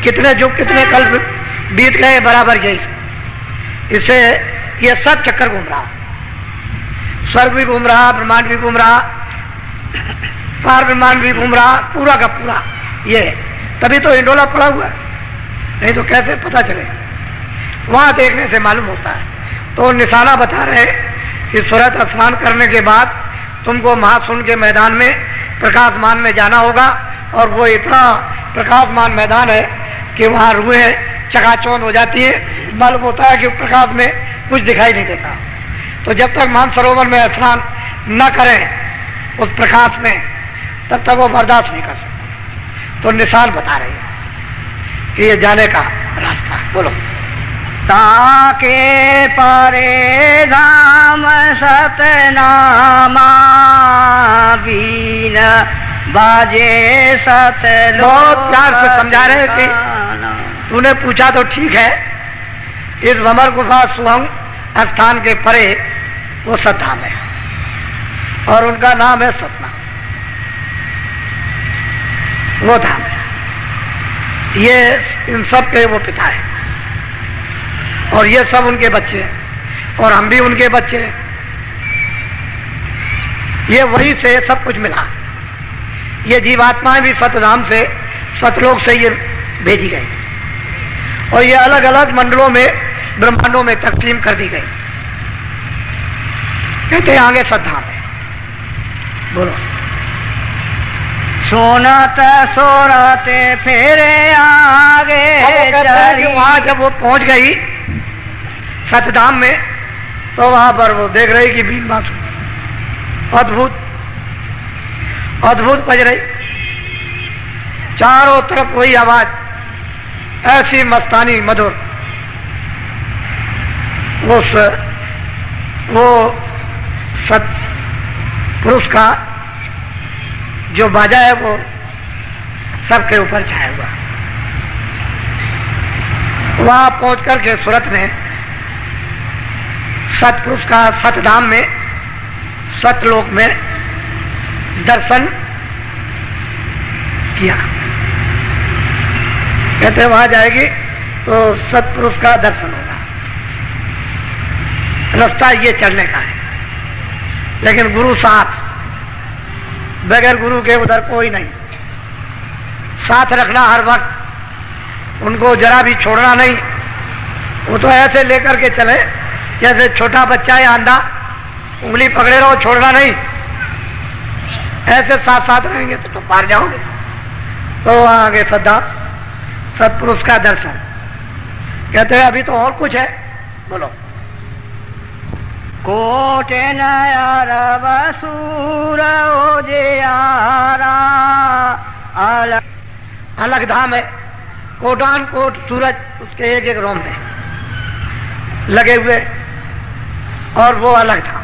कितने युग कितने कल बीत गए बराबर यही। इससे ये सब चक्कर घूम रहा, स्वर्ग भी घूम रहा, ब्रह्मांड भी घूम रहा, पार ब्रह्मांड भी घूम रहा, पूरा का पूरा ये। तभी तो इंडोला पड़ा हुआ है, नहीं तो कैसे पता चले? वहां देखने से मालूम होता है। तो निशाना बता रहे कि सूरत स्नान करने के बाद तुमको महासुन के मैदान में प्रकाशमान में जाना होगा, और वो इतना प्रकाशमान मैदान है कि वहां रूहें चकाचौंध हो जाती है। मालूम होता है कि प्रकाश में कुछ दिखाई नहीं देता। तो जब तक मानसरोवर में स्नान न करें उस प्रकाश में, तब तक वो बर्दाश्त नहीं कर सकते। तो निशान बता रही है कि ये जाने का रास्ता है। बोलो। ताके परे धाम सतनामा बीन बाजे सत। बहुत प्यार से समझा रहे कि तूने पूछा तो ठीक है, इस भंवर गुफा सुहंग स्थान के परे वो सतधाम है, और उनका नाम है सतना। वो धाम है, ये इन सब के वो पिता है, और ये सब उनके बच्चे हैं, और हम भी उनके बच्चे हैं। ये वही से सब कुछ मिला। ये जीवात्माएं भी सतधाम से, सतलोक से ये भेजी गई, और ये अलग अलग मंडलों में, ब्रह्मांडों में तकसीम कर दी गई। कहते हैं आगे सतधाम है। बोलो। सोनत सोरते फेरे आगे चली। वहां जब वो पहुंच गई सतधाम में, तो वहां पर वो देख रही कि बीन बांसुरी अद्भुत अद्भुत बज रही, चारों तरफ वही आवाज, ऐसी मस्तानी मधुर। वो सत पुरुष का जो बाजा है वो सबके ऊपर छाया हुआ। वहां पहुंच करके सूरत ने सतपुरुष का सतधाम में, सतलोक में दर्शन किया। कहते वहां जाएगी तो सतपुरुष का दर्शन होगा। रास्ता ये चलने का है, लेकिन गुरु साथ, बगैर गुरु के उधर कोई नहीं। साथ रखना हर वक्त, उनको जरा भी छोड़ना नहीं। वो तो ऐसे लेकर के चले जैसे छोटा बच्चा या अंधा, उंगली पकड़े रहो, छोड़ना नहीं। ऐसे साथ साथ रहेंगे तो पार जाओगे। तो आगे सदा सतपुरुष का दर्शन। कहते हैं अभी तो और कुछ है। बोलो। कोटे नयार बसूर ओजियारा अलग अलग धाम है। कोटान कोट सूरज उसके एक एक रोम में लगे हुए, और वो अलग था।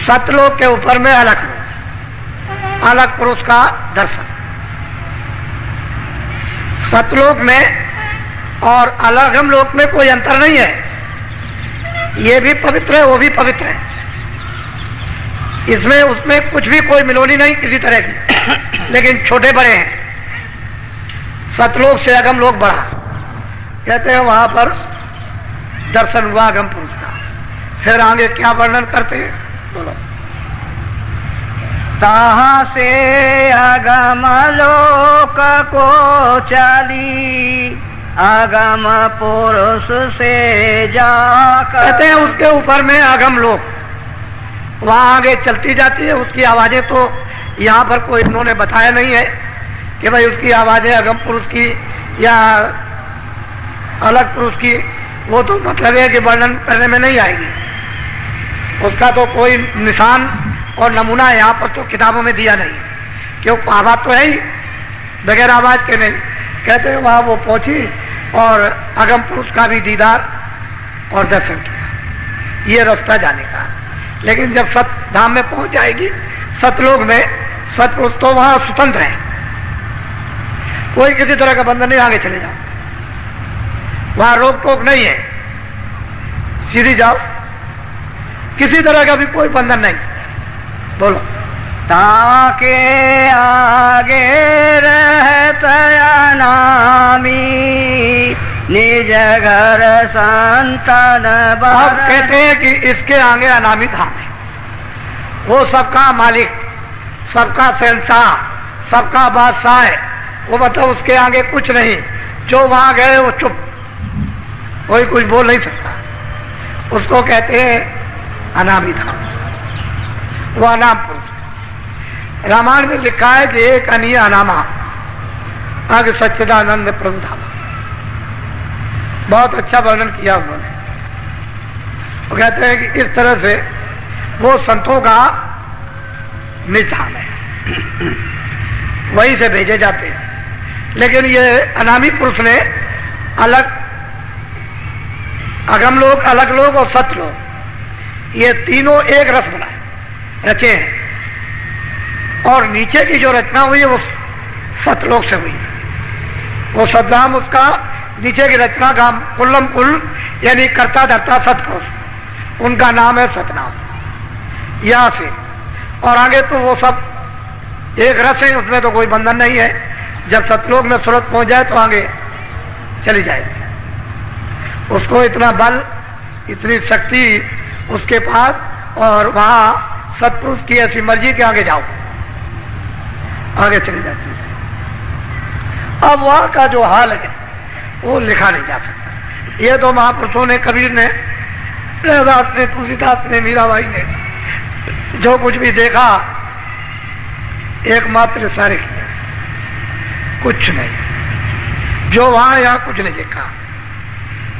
सतलोक के ऊपर में अलग लोक, अलग पुरुष का दर्शन। सतलोक में और अलग हम लोक में कोई अंतर नहीं है। ये भी पवित्र है, वो भी पवित्र है। इसमें उसमें कुछ भी कोई मिलोनी नहीं किसी तरह की, लेकिन छोटे बड़े हैं। सतलोक से अगम लोक बढ़ा। कहते हैं वहां पर दर्शन हुआ अगम पुरुष का। फिर आगे क्या वर्णन करते हैं? बोलो। ताहा से अगम लोक को चली, अगम पुरुष से जाकर। कहते हैं उसके ऊपर में अगम लोक, वहां आगे चलती जाती है। उसकी आवाजें तो यहाँ पर कोई इन्होंने बताया नहीं है कि भाई उसकी आवाजें अगम पुरुष की या अलग पुरुष की। वो तो मतलब है कि वर्णन करने में नहीं आएगी। उसका तो कोई निशान और नमूना यहाँ पर तो किताबों में दिया नहीं, क्योंकि आवाज तो है ही, बगैर आवाज के नहीं। कहते हैं वहां वो पहुंची और अगम पुरुष का भी दीदार और दर्शन किया। ये रास्ता जाने का। लेकिन जब सत धाम में पहुंच जाएगी, सतलोक में, सतपुरुष तो वहां स्वतंत्र है। कोई किसी तरह का बंधन नहीं, आगे चले जाओ, वहां रोक टोक नहीं है, सीधी जाओ। किसी तरह का भी कोई बंधन नहीं। बोलो। ताके आगे रहत अनामी निज घर संतन अब कहते हैं कि इसके आगे अनामी धाम है, वो सबका मालिक, सबका शहंशाह, सबका बादशाह है। वो मतलब उसके आगे कुछ नहीं, जो वहां गए वो चुप, कोई कुछ बोल नहीं सकता। उसको कहते हैं अनामी धाम, वो अनाम पुरुष। रामायण में लिखा है कि एक अनीय अनामा अग सच्चिदानंद प्रभु धाम। बहुत अच्छा वर्णन किया उन्होंने। वो कहते हैं कि इस तरह से वो संतों का निज धाम है, वहीं से भेजे जाते हैं। लेकिन ये अनामी पुरुष ने अलग, अगम लोग, अलग लोग और सत लोग, ये तीनों एक रस बनाए, रचे हैं। और नीचे की जो रचना हुई है वो सतलोक से हुई है। वो सतनाम, उसका नीचे की रचना का कुल्लम कुल यानी कर्ता धर्ता सतपुरुष, उनका नाम है सतनाम। यहां से और आगे तो वो सब एक रस है, उसमें तो कोई बंधन नहीं है। जब सतलोक में सूरत पहुंच जाए तो आगे चली जाएगी। उसको इतना बल, इतनी शक्ति उसके पास, और वहां सतपुरुष की ऐसी मर्जी के आगे जाओ, आगे चली जाती है। अब वहां का जो हाल है वो लिखा नहीं जा सकता। ये तो महापुरुषों ने, कबीर ने, रविदास ने, तुलसीदास ने, मीराबाई ने जो कुछ भी देखा एकमात्र सारे किया, कुछ नहीं। जो वहां यहां कुछ नहीं देखा,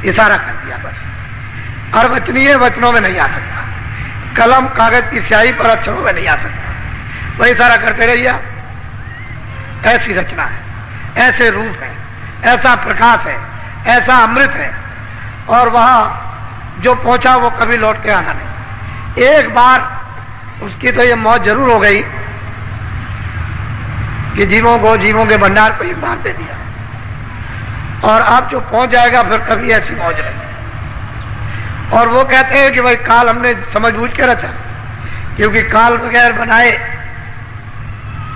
इशारा कर दिया बस। अर्वचनीय वचनों में नहीं आ सकता, कलम कागज की स्याही पर अक्षरों में नहीं आ सकता। वही इशारा करते रहिए। ऐसी रचना है, ऐसे रूप है, ऐसा प्रकाश है, ऐसा अमृत है। और वहां जो पहुंचा वो कभी लौट के आना नहीं। एक बार उसकी तो ये मौत जरूर हो गई कि जीवों को, जीवों के भंडार को एक बार दे दिया, और अब जो पहुंच जाएगा फिर कभी ऐसी मौज नहीं। और वो कहते हैं कि भाई काल हमने समझबूझ के रचा, क्योंकि काल बगैर बनाए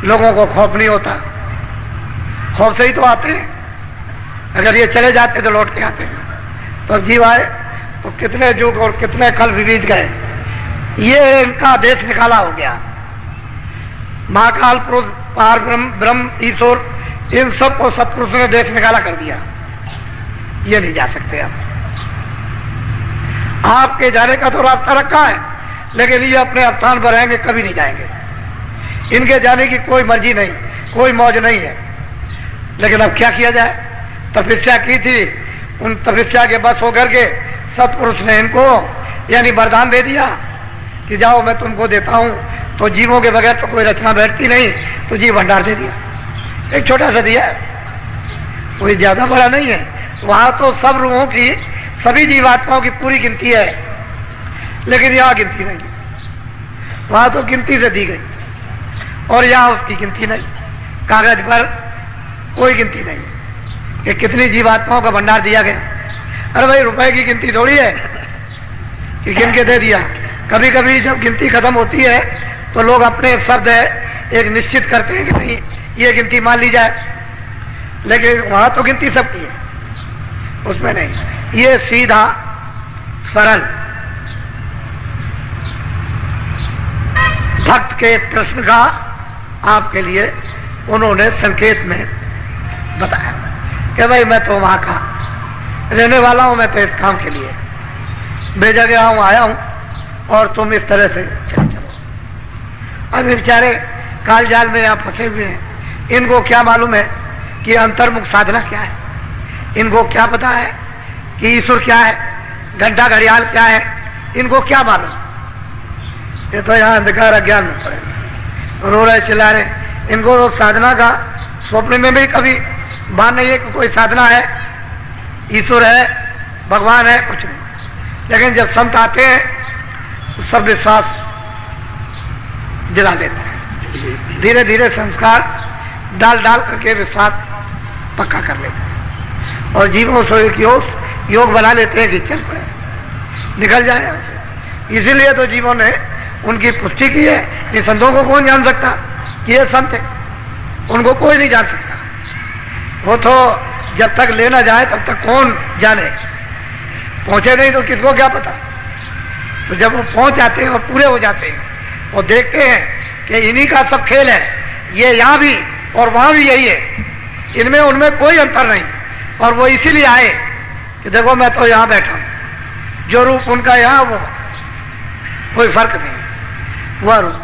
लोगों को खौफ नहीं होता। खौफ से ही तो आते हैं। अगर ये चले जाते तो लौट के आते हैं। तो जीव आए तो कितने युग और कितने कल बीत गए। ये इनका देश निकाला हो गया। महाकाल पुरुष, पार ब्रह्म, ईश्वर, इन सबको सत्पुरुष ने देश निकाला कर दिया। ये नहीं जा सकते आप। आपके जाने का तो रास्ता रखा है, लेकिन ये अपने स्थान पर रहेंगे, कभी नहीं जाएंगे। इनके जाने की कोई मर्जी नहीं, कोई मौज नहीं है। लेकिन अब क्या किया जाए? तपस्या की थी, उन तपस्या के बस होकर के सत्पुरुष ने इनको यानी वरदान दे दिया कि जाओ मैं तुमको देता हूं। तो जीवों के बगैर तो कोई रचना बैठती नहीं, तो जीव भंडार दे दिया। एक छोटा सा दिया है, कोई ज्यादा बड़ा नहीं है। वहां तो सब रूहों की, सभी जीवात्माओं की पूरी गिनती है, लेकिन यहां गिनती नहीं। वहां तो गिनती से दी गई, और यहां उसकी गिनती नहीं। कागज पर कोई गिनती नहीं कि कितनी जीवात्माओं का भंडार दिया गया। अरे भाई, रुपए की गिनती थोड़ी है कि गिन के दे दिया। कभी कभी जब गिनती खत्म होती है तो लोग अपने शब्द एक निश्चित करते हैं कि नहीं ये गिनती मान ली जाए, लेकिन वहां तो गिनती सबकी है, उसमें नहीं। ये सीधा सरल भक्त के प्रश्न का आपके लिए उन्होंने संकेत में बताया कि भाई मैं तो वहां का रहने वाला हूं, मैं तो इस काम के लिए भेजा गया हूं, आया हूं, और तुम इस तरह से चलो। अब बेचारे काल जाल में यहां फंसे हुए हैं। इनको क्या मालूम है कि अंतर्मुख साधना क्या है? इनको क्या पता है कि ईश्वर क्या है, घंटा घड़ियाल क्या है? इनको क्या मालूम? ये तो यहाँ अंधकार अज्ञान में पड़े, रो रहे, चिल्ला रहे। इनको तो साधना का स्वप्न में भी कभी भान नहीं है कि कोई साधना है, ईश्वर है, भगवान है, कुछ नहीं। लेकिन जब संत आते हैं तो सब विश्वास दिला देते हैं। धीरे धीरे संस्कार डाल डाल करके विश्वास पक्का कर लेते हैं, और जीवों से एक योग बना लेते हैं कि चल पड़े, निकल जाए। इसीलिए तो जीवों ने उनकी पुष्टि की है। इन संतों को कौन जान सकता कि ये संत है? उनको कोई नहीं जान सकता। वो तो जब तक ले ना जाए तब तक कौन जाने, पहुंचे नहीं तो किसको क्या पता। तो जब वो पहुंच जाते हैं और पूरे हो जाते हैं और देखते हैं कि इन्हीं का सब खेल है, ये यहां भी और वहां भी यही है, इनमें उनमें कोई अंतर नहीं, और वो इसीलिए आए कि देखो मैं तो यहां बैठा हूं, जो रूप उनका यहां वो कोई फर्क नहीं, वह रूप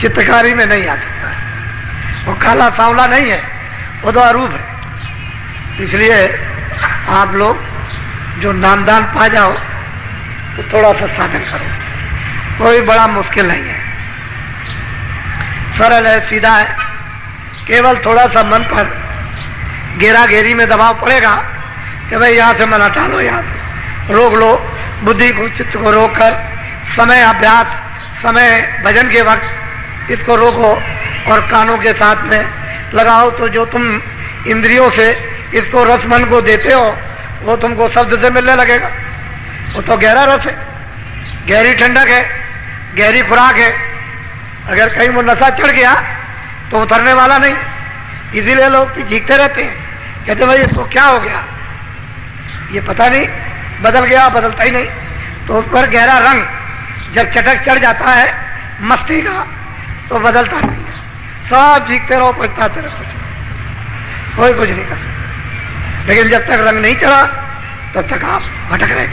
चित्रकारी में नहीं आ सकता है। वो काला सांवला नहीं है, वो तो अरूप है। इसलिए आप लोग जो नामदान पा जाओ तो थोड़ा सा साधन करो, कोई बड़ा मुश्किल नहीं है, सरल है, सीधा है। केवल थोड़ा सा मन पर घेरा घेरी में दबाव पड़ेगा कि भाई यहां से मन हटा लो, यहां से रोक लो, बुद्धि को चित्त को रोककर समय अभ्यास, समय भजन के वक्त इसको रोको और कानों के साथ में लगाओ। तो जो तुम इंद्रियों से इसको रस मन को देते हो वो तुमको शब्द से मिलने लगेगा। वो तो गहरा रस है, गहरी ठंडक है, गहरी खुराक है। अगर कहीं वो नशा चढ़ गया तो उतरने वाला नहीं। इसीलिए लोग चीखते रहते हैं, कहते भाई इसको क्या हो गया, ये पता नहीं, बदल गया, बदलता ही नहीं। तो उस पर गहरा रंग जब चटक चढ़ जाता है मस्ती का तो बदलता नहीं है। सब चीखते रहो, पछताते रहो, कोई कुछ नहीं कर सकता। लेकिन जब तक रंग नहीं चढ़ा तब तक आप भटक रहे।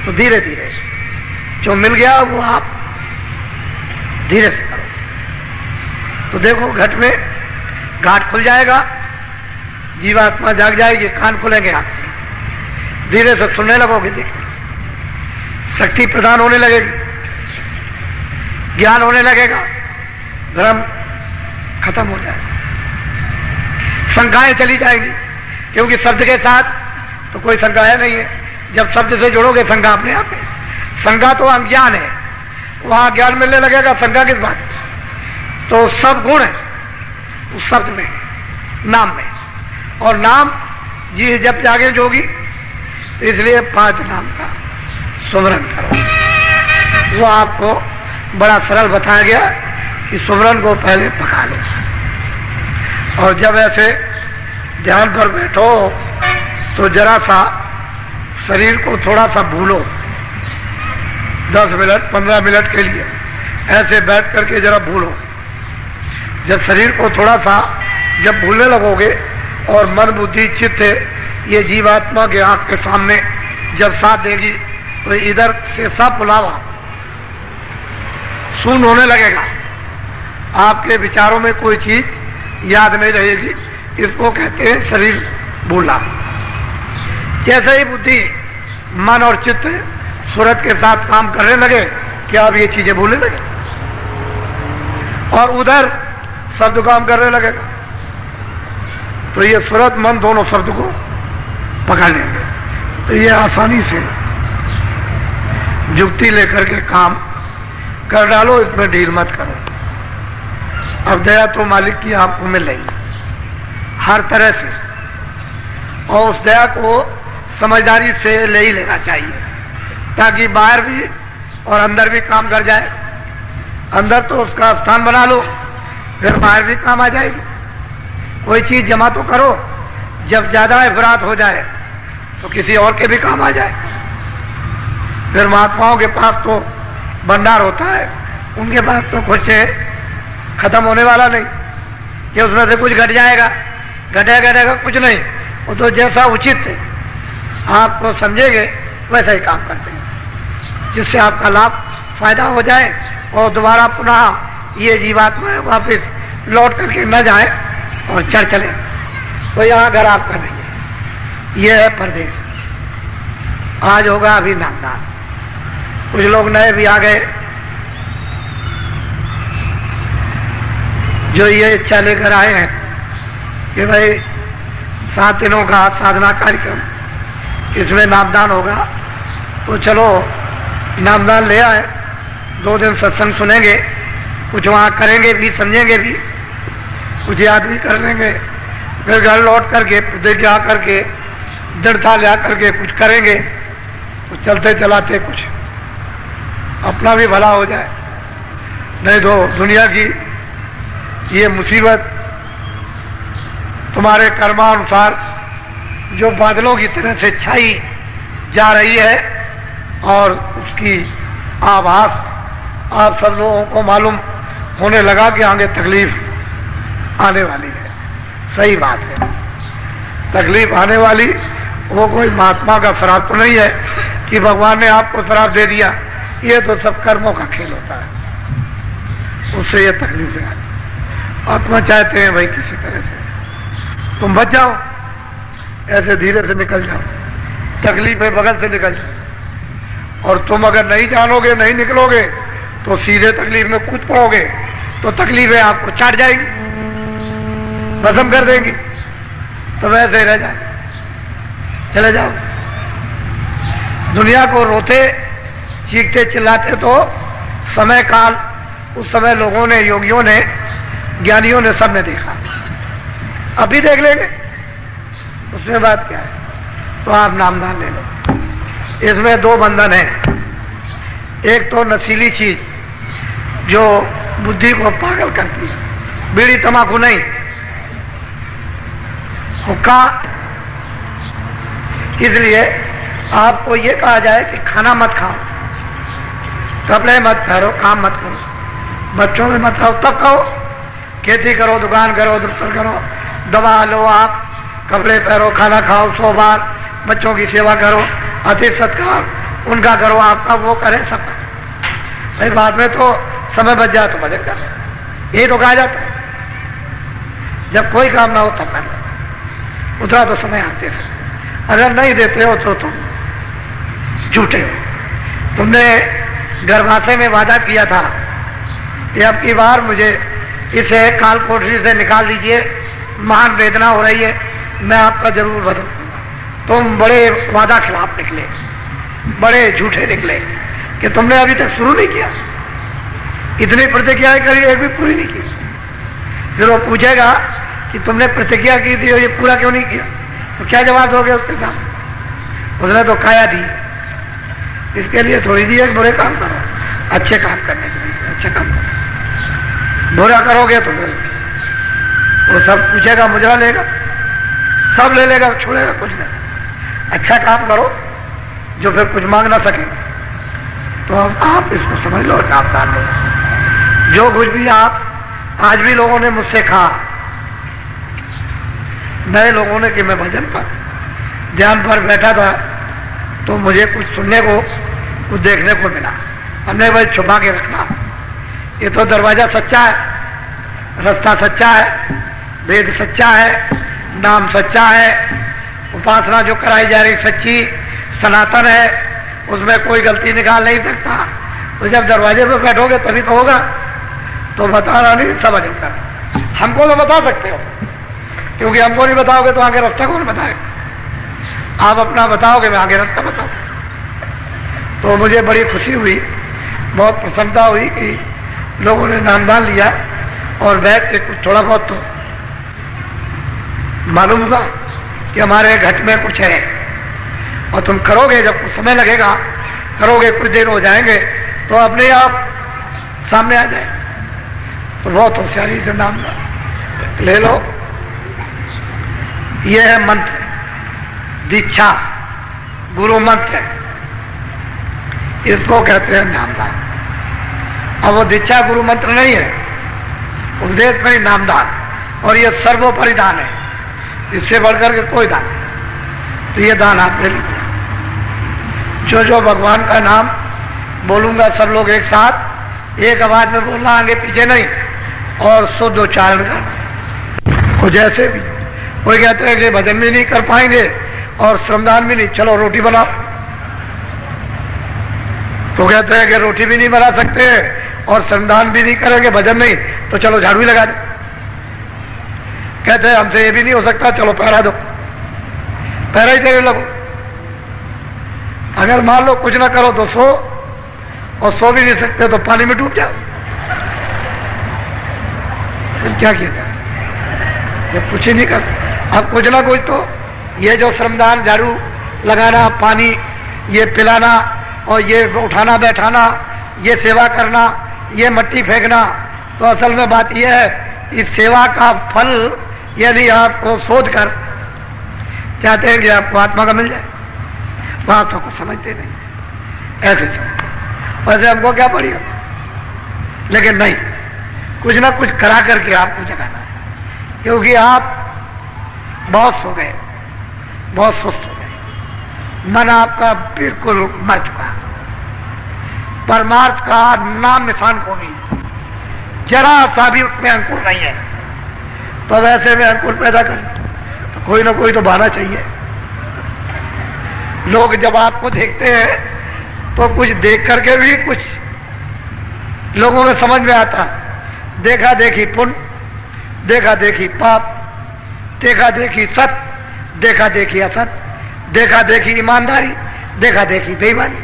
तो धीरे धीरे जो मिल गया वो आप धीरे से करो। तो देखो घट में घाट खुल जाएगा, जीवात्मा जाग जाएगी, कान खुलेंगे आपके, धीरे से सुनने लगोगे, देखो शक्ति प्रदान होने लगेगी, ज्ञान होने लगेगा, भ्रम खत्म हो जाएगा, शंकाएं चली जाएगी। क्योंकि शब्द के साथ तो कोई शंकाएं नहीं है। जब शब्द से जुड़ोगे शंका अपने आप है। शंका तो अज्ञान है, वहां ज्ञान मिलने लगेगा, शंका किस बात? तो सब गुण है उस शब्द में, नाम में। और नाम जी जब जागे जोगी, तो इसलिए 5 नाम का सुमरन करो। वो आपको बड़ा सरल बताया गया कि सुमरन को पहले पका लो, और जब ऐसे ध्यान पर बैठो तो जरा सा शरीर को थोड़ा सा भूलो, 10 मिनट 15 मिनट के लिए ऐसे बैठ करके जरा भूलो। जब शरीर को थोड़ा सा जब भूलने लगोगे और मन बुद्धि चित्त ये जीवात्मा के आंख के सामने जब साथ देगी तो इधर से सब बुलावा शून्य होने लगेगा। आपके विचारों में कोई चीज याद नहीं रहेगी। इसको कहते हैं शरीर भूलना। जैसे ही बुद्धि मन और चित्त सूरत के साथ काम करने लगे कि अब ये चीजें भूलने लगे, और उधर शब्द काम करने लगेगा, तो ये सूरत मन दोनों शब्द को पकड़ लेंगे। तो ये आसानी से जुक्ति लेकर के काम कर डालो, इसमें ढील मत करो। अब दया तो मालिक की आपको मिल रही हर तरह से, और उस दया को समझदारी से ले ही लेना चाहिए, ताकि बाहर भी और अंदर भी काम कर जाए। अंदर तो उसका स्थान बना लो, फिर बाहर भी काम आ जाएगी। कोई चीज जमा तो करो, जब ज्यादा अफरात हो जाए तो किसी और के भी काम आ जाए। फिर महात्माओं के पास तो भंडार होता है, उनके पास तो कुछ खत्म होने वाला नहीं कि उसमें से कुछ घट जाएगा, घटेगा कुछ नहीं। वो तो जैसा उचित है आपको समझेंगे वैसा ही काम करते हैं, जिससे आपका लाभ फायदा हो जाए और दोबारा पुनः ये जीवात्मा वापिस लौट करके न जाए और चढ़ चले। तो यहाँ घर आपका नहीं है, ये है परदेश। आज होगा अभी नामदान। कुछ लोग नए भी आ गए जो ये इच्छा लेकर आए हैं कि भाई 7 दिनों का साधना कार्यक्रम, इसमें नामदान होगा, तो चलो नामदान ले आए। 2 दिन सत्संग सुनेंगे, कुछ वहाँ करेंगे भी, समझेंगे भी, कुछ याद भी कर लेंगे, फिर घर लौट करके प्रतिज्ञा करके दृढ़ता ले करके कुछ करेंगे, कुछ चलते चलाते कुछ अपना भी भला हो जाए, नहीं तो दुनिया की ये मुसीबत तुम्हारे कर्मानुसार जो बादलों की तरह से छाई जा रही है और उसकी आभास आप सब लोगों को मालूम होने लगा कि आगे तकलीफ आने वाली है। सही बात है, तकलीफ आने वाली, वो कोई महात्मा का श्राप तो नहीं है कि भगवान ने आपको श्राप दे दिया, ये तो सब कर्मों का खेल होता है, उससे ये तकलीफें आती। आत्मा चाहते हैं भाई किसी तरह से तुम बच जाओ, ऐसे धीरे से निकल जाओ, तकलीफें बगल से निकल जाओ। और तुम अगर नहीं जानोगे, नहीं निकलोगे तो सीधे तकलीफ में कूद पड़ोगे, तो तकलीफें आपको चाट जाएगी, भस्म कर देंगी, तो वैसे ही रह जाओ, चले जाओ। दुनिया को रोते चीखते चिल्लाते तो समय काल, उस समय लोगों ने, योगियों ने, ज्ञानियों ने, सबने देखा, अभी देख लेंगे, उसमें बात क्या है। तो आप नामदान ले लो। इसमें दो बंधन है, एक तो नशीली चीज जो बुद्धि को पागल करती है, बीड़ी तंबाकू नहीं, हुक्का। इसलिए आपको ये कहा जाए कि खाना मत खाओ, कपड़े मत पहनो, काम मत करो, बच्चों में मत खाओ, तब खाओ, खेती करो, दुकान करो, दफ्तर करो, दवा लो, आप कपड़े पहनो, खाना खाओ, 100 बार, बच्चों की सेवा करो, अतिथि सत्कार उनका करो, आपका वो करे, सब भाई। बाद में तो समय बच जाए तो भजन कर, यही तो कहा जाता है। जब कोई काम ना हो तब कर, उतना तो समय आते थे, अगर नहीं देते हो तो तुम झूठे हो। तुमने गर्भाशय में वादा किया था कि अब की बार मुझे इसे काल कोठरी से निकाल दीजिए, महान वेदना हो रही है, मैं आपका जरूर बदलूंगा। तुम बड़े वादा खिलाफ निकले, बड़े झूठे निकले कि तुमने अभी तक शुरू नहीं किया, इतनी प्रतिज्ञाएं करी, एक भी पूरी नहीं की। फिर वो पूछेगा कि तुमने प्रतिज्ञा की थी और ये पूरा क्यों नहीं किया, तो क्या जवाब दोगे उसके साथ? उसने तो काया दी, इसके लिए थोड़ी दी है कि बुरे काम करो, अच्छे काम करने के लिए अच्छे काम करो। बुरा करोगे तो फिर वो सब पूछेगा, मुजरा लेगा, सब ले लेगा, छोड़ेगा कुछ नहीं। अच्छा काम करो जो फिर कुछ मांग ना सके, तो आप इसको समझ लो, आप जान लो। जो कुछ भी आप, आज भी लोगों ने मुझसे कहा, नए लोगों ने, कि मैं भजन पर ध्यान पर बैठा था तो मुझे कुछ सुनने को, कुछ देखने को मिला। हमने भाई छुपा के रखना, ये तो दरवाजा सच्चा है, रास्ता सच्चा है, वेद सच्चा है, नाम सच्चा है, उपासना जो कराई जा रही सच्ची सनातन है, उसमें कोई गलती निकाल नहीं सकता। तो जब दरवाजे पे बैठोगे तभी तो होगा, तो बताना नहीं, सब अजब कर। हमको तो बता सकते हो, क्योंकि हमको नहीं बताओगे तो आगे रास्ता कौन बताएगा। आप अपना बताओगे, मैं आगे रास्ता बताऊं। तो मुझे बड़ी खुशी हुई, बहुत प्रसन्नता हुई कि लोगों ने नामदान लिया और बैठ के कुछ थोड़ा बहुत तो मालूम हुआ कि हमारे घट में कुछ है। और तुम करोगे, जब कुछ समय लगेगा, करोगे, कुछ देर हो जाएंगे तो अपने आप सामने आ जाए। तो बहुत होशियारी से नाम ले लो। यह है मंत्र, दीक्षा, गुरु मंत्र, इसको कहते हैं नामदान। अब वो दीक्षा गुरु मंत्र नहीं है, उपदेश में ही नामदान, और ये सर्वोपरि दान है, इससे बढ़कर के कोई दान। तो ये दान आप ले लीजिए। जो जो भगवान का नाम बोलूंगा सब लोग एक साथ एक आवाज में बोलना, आगे पीछे नहीं, और शुद्ध उच्चारण करना। और जैसे भी कोई कहते हैं कि भजन भी नहीं कर पाएंगे और श्रमदान भी नहीं, चलो रोटी बनाओ। तो कहते हैं कि रोटी भी नहीं बना सकते और श्रमदान भी नहीं करेंगे, भजन नहीं, तो चलो झाड़ू ही लगा दो। कहते हैं हमसे ये भी नहीं हो सकता, चलो पहरा दो, पहरा ही देने लगो। अगर मान लो कुछ ना करो तो सो, और सो भी नहीं सकते तो पानी में डूब जाओ। फिर क्या किया जाए जब कुछ ही नहीं कर। अब कुछ ना कुछ तो ये जो श्रमदान, झाड़ू लगाना, पानी ये पिलाना, और ये उठाना बैठाना, ये सेवा करना, ये मट्टी फेंकना, तो असल में बात यह है, इस सेवा का फल यदि आपको सोच कर चाहते हैं कि आपको आत्मा का मिल जाए, तो आप तो कुछ समझते नहीं, ऐसे समझ, वैसे हमको क्या पड़ेगा, लेकिन नहीं, कुछ ना कुछ करा करके आपको जगाना है, क्योंकि आप बहुत सो गए, बहुत सुस्त हो गए, मन आपका बिल्कुल मर चुका, परमार्थ का नाम निशान को नहीं, जरा सा भी उसमें अंकुर नहीं है। तो वैसे में अंकुर पैदा करें तो कोई ना कोई तो बहाना चाहिए। लोग जब आपको देखते हैं तो कुछ देख करके भी कुछ लोगों में समझ में आता, देखा देखी पुण्य, देखा देखी पाप, देखा देखी सत, देखा देखी असत, देखा देखी ईमानदारी, देखा देखी बेईमानी,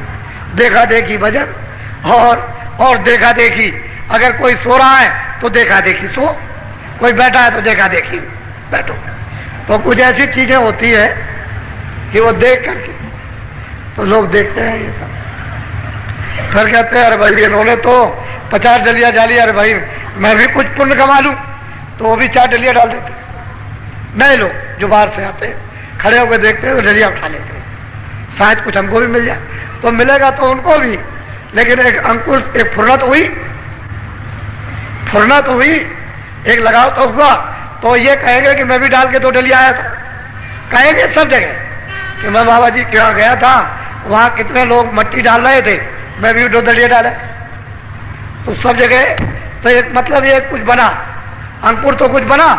देखा देखी वजन, और देखा देखी अगर कोई सो रहा है तो देखा देखी सो, कोई बैठा है तो देखा देखी बैठो। तो कुछ ऐसी चीजें होती है कि वो देख करके तो लोग देखते हैं ये सब, फिर कहते हैं अरे भाई इन्होंने तो 50 डलिया डाली, अरे भाई मैं भी कुछ पुण्य कमा लूं, तो वो भी 4 डलिया डाल देते हैं। नए लोग जो बाहर से आते हैं खड़े होकर देखते हैं तो डलिया उठा लेते हैं, शायद कुछ हमको भी मिल जाए, तो मिलेगा तो उनको भी, लेकिन एक अंकुर, एक फुर्रत हुई, एक लगाव तो हुआ, तो ये कहेंगे कि मैं भी डाल के 2 डलिया आया था, कहेंगे सब जगह कि मैं बाबा जी क्या गया था, वहां कितने लोग मट्टी डाल रहे थे, मैं भी 2 डलिया डाला, तो सब जगह तो एक मतलब ये कुछ बना, अंकुर तो कुछ बना,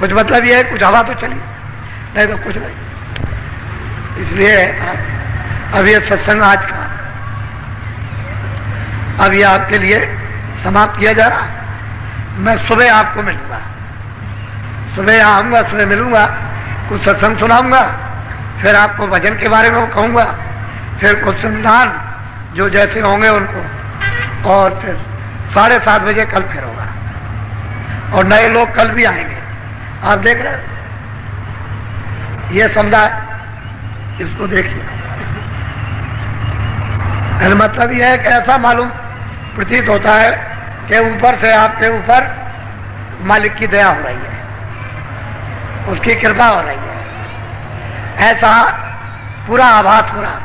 कुछ मतलब ये है कुछ हवा तो चली, नहीं तो कुछ नहीं। इसलिए अब ये सत्संग आज का अब ये आपके लिए समाप्त किया जा रहा है। मैं सुबह आपको मिलूंगा, सुबह आऊंगा, सुबह मिलूंगा, कुछ सत्संग सुनाऊंगा, फिर आपको भजन के बारे में कहूंगा, फिर कुछ संधान जो जैसे होंगे उनको, और फिर 7:30 बजे कल फिर होगा, और नए लोग कल भी आएंगे। आप देख रहे हैं ये समुदाय, इसको देखिए, मतलब यह है कि ऐसा मालूम प्रतीत होता है कि ऊपर से आपके ऊपर मालिक की दया हो रही है, उसकी कृपा हो रही है, ऐसा पूरा आभास हो रहा।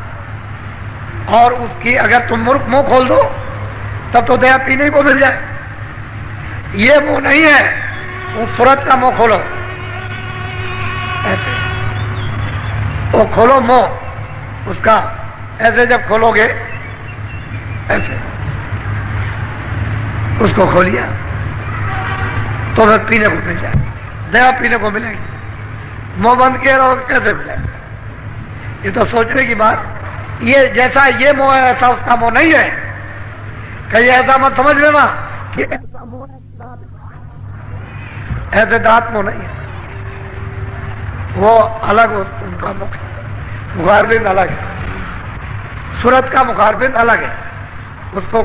और उसकी अगर तुम मुंह खोल दो तब तो दया पीने को मिल जाए। ये मुंह नहीं है, वो सूरत का मुंह खोलो, ऐसे वो खोलो मुंह उसका, ऐसे जब खोलोगे ऐसे उसको खोलिया तो फिर पीने को मिल जाए, दया पीने को मिलेगी। मुंह बंद किए रहो कैसे मिलेगा? ये तो सोचने की बात। ये जैसा ये मोह है ऐसा उसका मोह नहीं है। कहीं ऐसा मत समझ लेना कि ऐसा मोह है, ऐसे दांत मोह नहीं है, वो अलग उनका मुखारबिंद अलग है, सूरत का मुखारबिंद अलग है, उसको